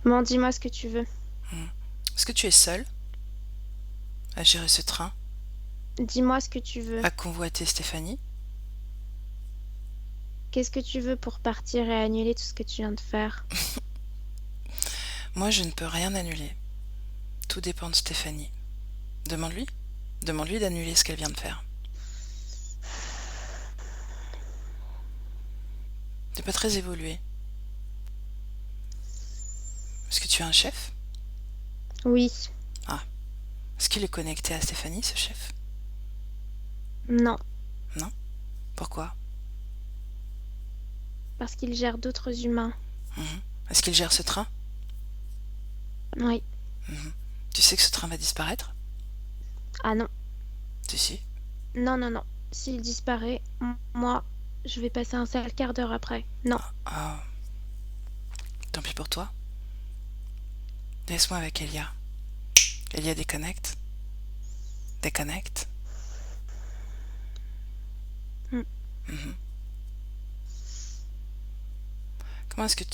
Bon, dis-moi ce que tu veux. Est-ce que tu es seul à gérer ce train, Dis-moi ce que tu veux. à convoiter Stéphanie? Qu'est-ce que tu veux pour partir et annuler tout ce que tu viens de faire? Moi, je ne peux rien annuler. Tout dépend de Stéphanie. Demande-lui. Demande-lui d'annuler ce qu'elle vient de faire. Tu n'es pas très évolué. Est-ce que tu as un chef? Oui. Ah. Est-ce qu'il est connecté à Stéphanie, ce chef? Non. Non? Pourquoi? Parce qu'il gère d'autres humains. Mhm. Est-ce qu'il gère ce train? Oui. Mhm. Tu sais que ce train va disparaître? Ah non. Si. Non, non, non. S'il disparaît, moi, je vais passer un sale quart d'heure après. Non. Ah. Tant pis pour toi. Laisse-moi avec Elia. Elia déconnecte. Déconnecte. Mm. Mhm. Comment est-ce que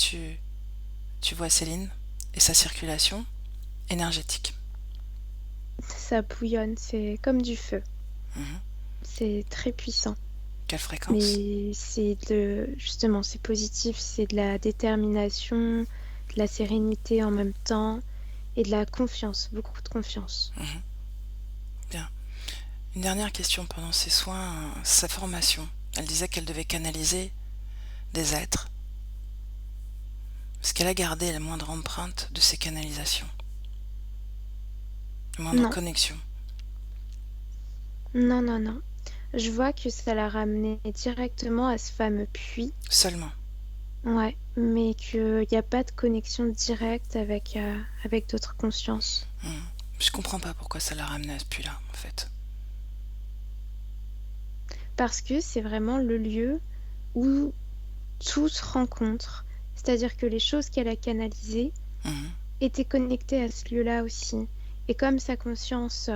tu vois Céline et sa circulation énergétique? Ça bouillonne, c'est comme du feu. Mhm. C'est très puissant. Quelle fréquence? Mais justement, c'est positif, c'est de la détermination, de la sérénité en même temps et de la confiance, beaucoup de confiance. Mhm. Bien. Une dernière question pendant ses soins, sa formation. Elle disait qu'elle devait canaliser des êtres. Est-ce qu'elle a gardé la moindre empreinte de ces canalisations? La moindre Non, connexion? non, non, non. Je vois que ça l'a ramené directement à ce fameux puits. Seulement. Ouais, mais qu'il n'y a pas de connexion directe avec d'autres consciences. Mhm. Je comprends pas pourquoi ça l'a ramené à ce puits-là, en fait. Parce que c'est vraiment le lieu où tout se rencontre. C'est-à-dire que les choses qu'elle a canalisées Mhm. étaient connectées à ce lieu-là aussi. Et comme sa conscience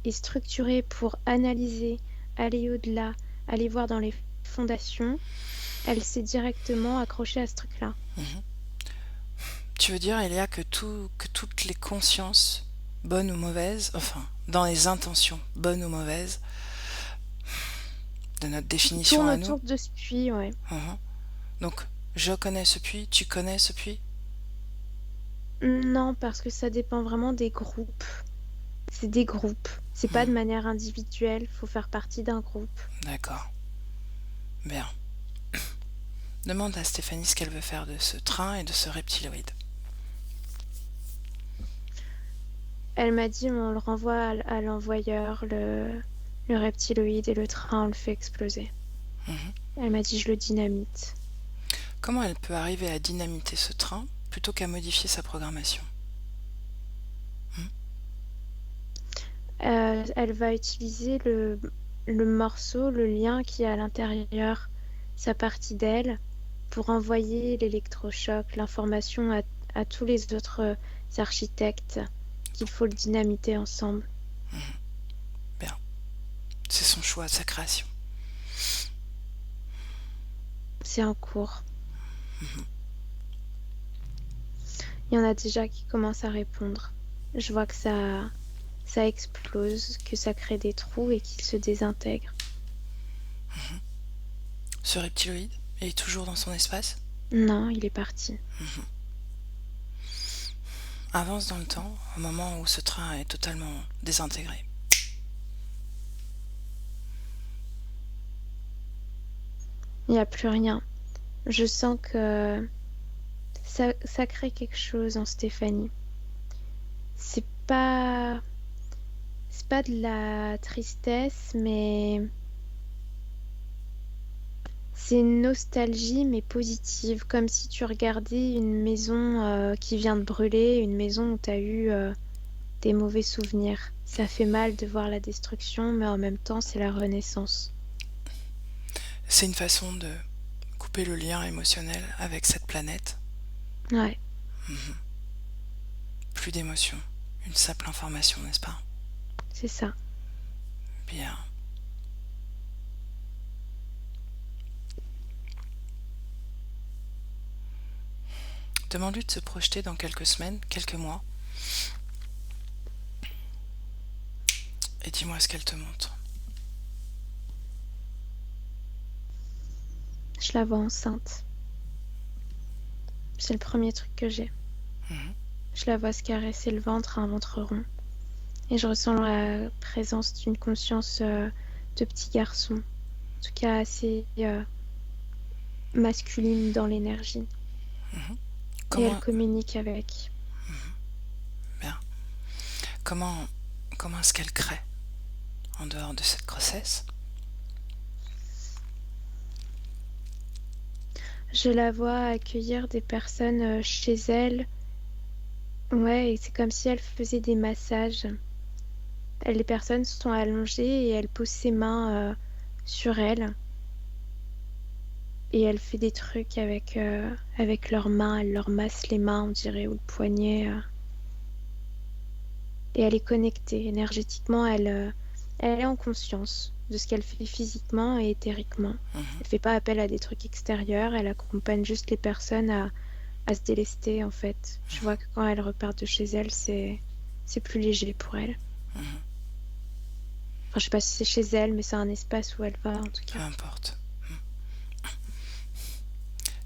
est structurée pour analyser, aller au-delà, aller voir dans les fondations, elle s'est directement accrochée à ce truc-là. Mhm. Tu veux dire, Elia, que toutes les consciences, bonnes ou mauvaises, enfin, dans les intentions, bonnes ou mauvaises, de notre définition Tourne à nous, autour de ce puits, ouais. mhm. Donc, je connais ce puits, tu connais ce puits? Non, parce que ça dépend vraiment des groupes. C'est des groupes. C'est pas de Mhm. manière individuelle, faut faire partie d'un groupe. D'accord. Bien. Demande à Stéphanie ce qu'elle veut faire de ce train et de ce reptiloïde. Elle m'a dit on le renvoie à l'envoyeur, le reptiloïde et le train, on le fait exploser. Mhm. Elle m'a dit je le dynamite. Comment elle peut arriver à dynamiter ce train plutôt qu'à modifier sa programmation? Elle va utiliser le morceau, le lien qui est à l'intérieur, sa partie d'elle, pour envoyer l'électrochoc, l'information à tous les autres architectes qu'il faut le dynamiter ensemble. Bien. C'est son choix, sa création. C'est en cours. Il y en a déjà qui commencent à répondre. Je vois que ça explose, que ça crée des trous et qu'il se désintègre. Ce reptiloïde est toujours dans son espace? Non, il est parti. Avance dans le temps, au moment où ce train est totalement désintégré. Il n'y a plus rien. Je sens que ça crée quelque chose en Stéphanie. C'est pas, c'est pas de la tristesse, mais c'est une nostalgie, mais positive, comme si tu regardais une maison qui vient de brûler, une maison où tu as eu des mauvais souvenirs. Ça fait mal de voir la destruction, mais en même temps, c'est la renaissance. C'est une façon de couper le lien émotionnel avec cette planète. Ouais, Plus d'émotion, une simple information, n'est-ce pas? c'est ça. Bien. Demande-lui de se projeter dans quelques semaines, quelques mois, et dis-moi ce qu'elle te montre. Je la vois enceinte. C'est le premier truc que j'ai. Mhm. Je la vois se caresser le ventre, un ventre rond. Et je ressens la présence d'une conscience de petit garçon. En tout cas, assez masculine dans l'énergie. Et elle Comment, communique avec. bien, comment, comment est-ce qu'elle crée en dehors de cette grossesse? Je la vois accueillir des personnes chez elle. Ouais, et c'est comme si elle faisait des massages. Les personnes sont allongées et elle pose ses mains sur elles. Et elle fait des trucs avec leurs mains. Elle leur masse les mains, on dirait, ou le poignet. Et elle est connectée énergétiquement. Elle est en conscience de ce qu'elle fait physiquement et éthériquement. Elle fait pas appel à des trucs extérieurs. Elle accompagne juste les personnes à se délester, en fait. Je vois que quand elle repart de chez elle, c'est plus léger pour elle. Enfin, je sais pas si c'est chez elle, mais c'est un espace où elle va, en tout Peu cas. importe.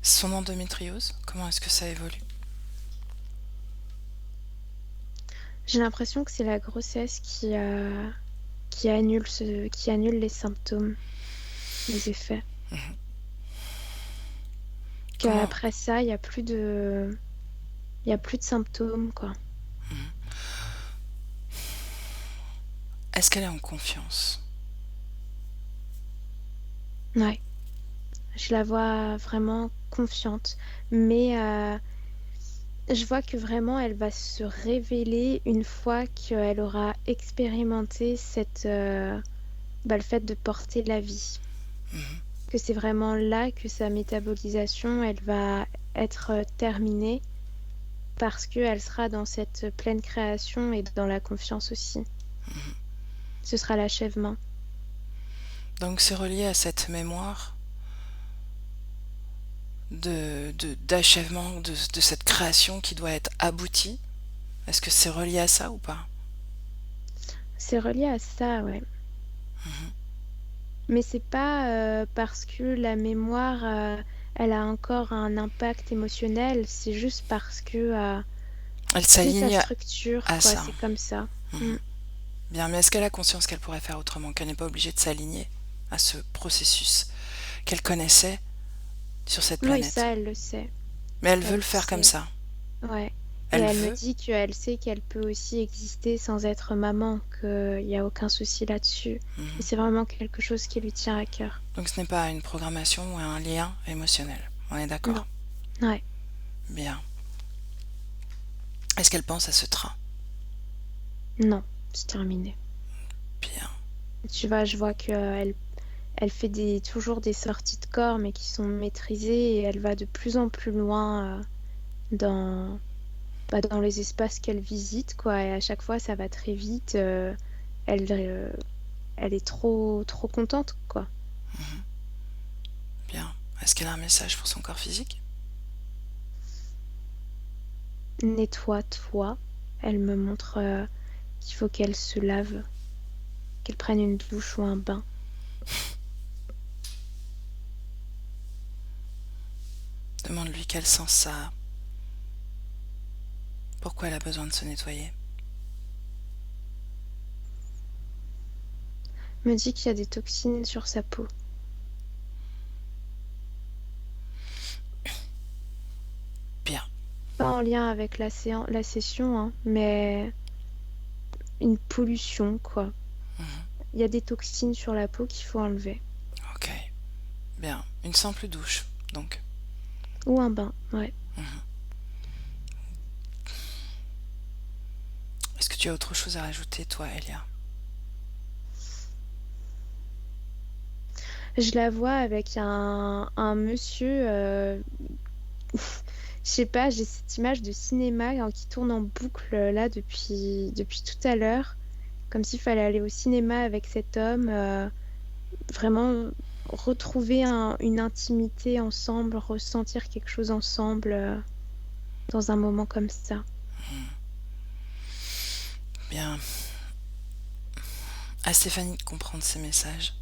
Son endométriose, comment est-ce que ça évolue? J'ai l'impression que c'est la grossesse qui annule les symptômes, les effets. Comment, Qu'après ça, il y a plus de symptômes, quoi. est-ce qu'elle est en confiance? Ouais. Je la vois vraiment confiante. Mais je vois que vraiment, elle va se révéler une fois qu'elle aura expérimenté le fait de porter la vie. Que c'est vraiment là que sa métabolisation, elle va être terminée parce qu'elle sera dans cette pleine création et dans la confiance aussi. Ce sera l'achèvement. Donc c'est relié à cette mémoire d'achèvement de cette création qui doit être aboutie. Est-ce que c'est relié à ça ou pas? C'est relié à ça, ouais. Mais c'est pas parce que la mémoire, elle a encore un impact émotionnel, c'est juste parce que Elle c'est sa s'aligne structure, à quoi, ça. c'est comme ça. Mm. Bien, mais est-ce qu'elle a conscience qu'elle pourrait faire autrement, qu'elle n'est pas obligée de s'aligner à ce processus qu'elle connaissait sur cette Oui, planète? ça, elle le sait. Mais elle veut Elle le le faire comme sait. ça. Ouais. Et Elle elle me veut. dit qu'elle sait qu'elle peut aussi exister sans être maman, qu'il n'y a aucun souci là-dessus. Et c'est vraiment quelque chose qui lui tient à cœur. Donc ce n'est pas une programmation ou un lien émotionnel. On est d'accord? Non. Ouais. Bien. Est-ce qu'elle pense à ce train? Non. C'est terminé. Bien. Tu vois, je vois qu'elle elle fait toujours des sorties de corps, mais qui sont maîtrisées, et elle va de plus en plus loin dans, dans les espaces qu'elle visite, quoi. Et à chaque fois, ça va très vite. Elle, euh, elle est trop contente, quoi. Bien. Est-ce qu'elle a un message pour son corps physique? Nettoie-toi. Elle me montre qu'il faut qu'elle se lave, qu'elle prenne une douche ou un bain. Demande-lui quel sens ça a. Pourquoi elle a besoin de se nettoyer? Me dit qu'il y a des toxines sur sa peau. en lien avec la session, hein, mais une pollution, quoi. Mhm. Il y a des toxines sur la peau qu'il faut enlever. Ok, bien. Une simple douche, donc. Ou un bain, ouais. Mhm. Est-ce que tu as autre chose à rajouter, toi, Elia? Je la vois avec un monsieur, je sais pas, j'ai cette image de cinéma hein, qui tourne en boucle là depuis tout à l'heure, comme s'il fallait aller au cinéma avec cet homme, vraiment retrouver une intimité ensemble, ressentir quelque chose ensemble dans un moment comme ça. Bien. À Stéphanie de comprendre ces messages,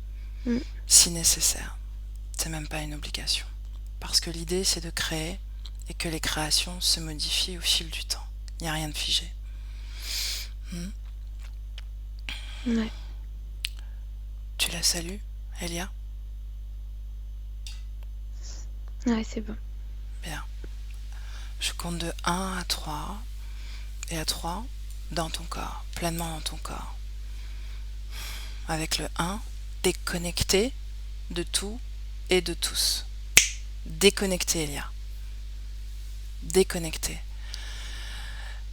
Mm. si nécessaire. C'est même pas une obligation. Parce que l'idée, c'est de créer et que les créations se modifient au fil du temps. Il n'y a rien de figé. Hmm. Ouais. Tu la salues, Elia? Ouais, c'est bon. Bien. Je compte de 1 à 3. Et à 3, dans ton corps, pleinement dans ton corps. Avec le 1, déconnecté de tout et de tous. Déconnecté, Elia. Déconnecté.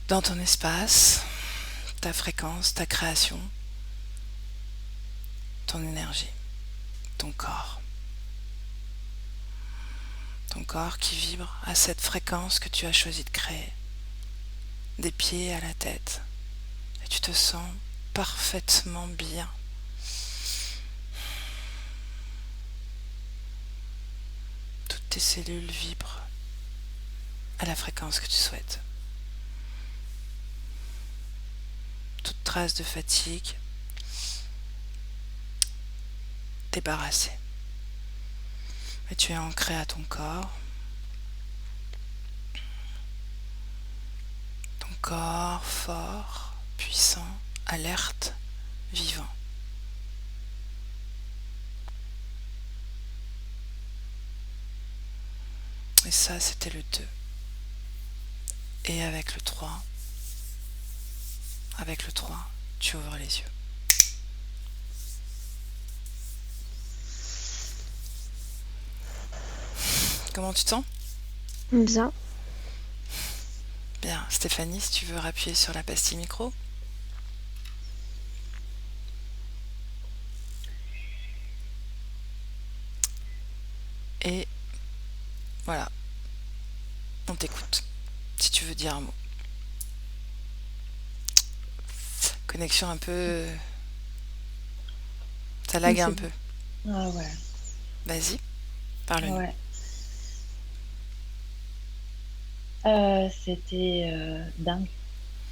Dans ton espace, ta fréquence, ta création, ton énergie, ton corps. Ton corps qui vibre à cette fréquence que tu as choisi de créer. Des pieds à la tête. Et tu te sens parfaitement bien. Toutes tes cellules vibrent à la fréquence que tu souhaites. Toute trace de fatigue débarrassée. Et tu es ancré à ton corps. Ton corps fort, puissant, alerte, vivant. Et ça, c'était le 2. Et avec le 3, tu ouvres les yeux. Comment tu te sens? Bien. Bien. Stéphanie, si tu veux appuyer sur la pastille micro. Et voilà, on t'écoute. Si tu veux dire un mot. Connexion un peu... Ça lague un C'est peu. bon. Ah ouais, Vas-y, parle-nous. ouais. C'était dingue.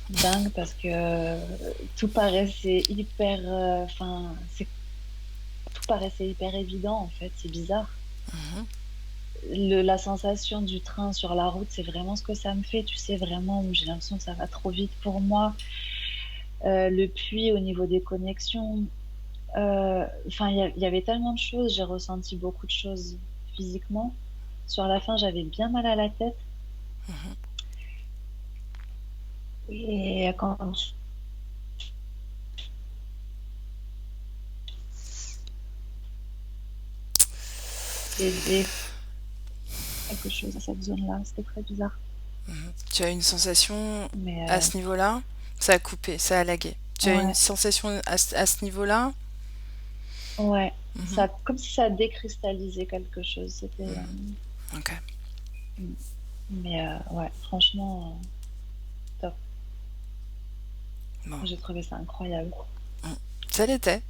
Dingue parce que tout paraissait hyper... Enfin, tout paraissait hyper évident en fait, c'est bizarre. Mhm. La sensation du train sur la route, c'est vraiment ce que ça me fait, tu sais, vraiment, où j'ai l'impression que ça va trop vite pour moi. Le puits au niveau des connexions, enfin, il y avait tellement de choses, j'ai ressenti beaucoup de choses physiquement. Sur la fin, j'avais bien mal à la tête. Mhm. Et quand j'ai aidé quelque chose à cette zone-là, c'était très bizarre. Mhm. Tu as une sensation Mais à ce niveau-là? Ça a coupé, ça a lagué. Tu as une ouais, sensation à ce niveau-là? ouais, Mhm. ça, comme si ça décristallisait quelque chose. C'était, Mhm. Ok. mais ouais, franchement, top. Bon. J'ai trouvé ça incroyable. Mm. Ça l'était.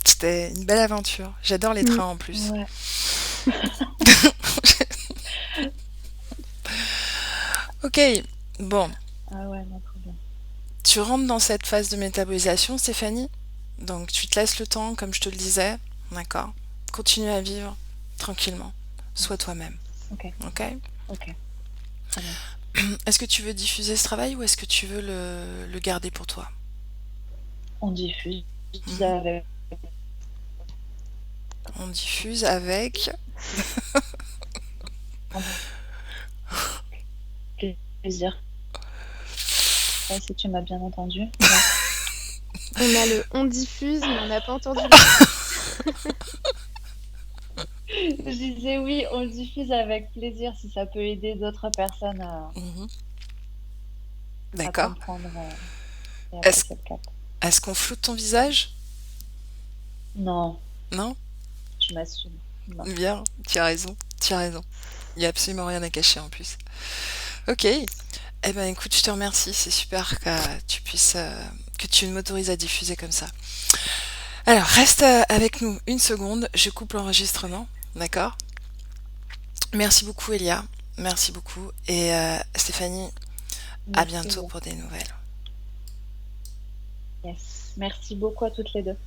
C'était une belle aventure. J'adore les Mm. trains en plus. Ouais, Ok. Bon. ah ouais, non, trop bien. Tu rentres dans cette phase de métabolisation, Stéphanie. Donc tu te laisses le temps, comme je te le disais. D'accord. Continue à vivre tranquillement. Sois toi-même. Ok, Ok. ok, très bien. Est-ce que tu veux diffuser ce travail ou est-ce que tu veux le garder pour toi? On diffuse Mhm. avec. On diffuse avec... plaisir. Je sais pas si tu m'as bien entendu. Ouais. On a le on diffuse, mais on n'a pas entendu le Je disais oui, on le diffuse avec plaisir si ça peut aider d'autres personnes Mhm. à D'accord. comprendre et à Est-ce passer le cap. est-ce qu'on floute ton visage? Non, Non? je m'assume. Non. Bien, tu as raison, tu as raison. Il n'y a absolument rien à cacher en plus. Ok. Eh ben écoute, je te remercie. C'est super que tu puisses, que tu m'autorises à diffuser comme ça. Alors, reste avec nous une seconde. Je coupe l'enregistrement. D'accord? Merci beaucoup, Elia. Merci beaucoup. Et Stéphanie, à Merci, bientôt Elia. pour des nouvelles. Yes. Merci beaucoup à toutes les deux.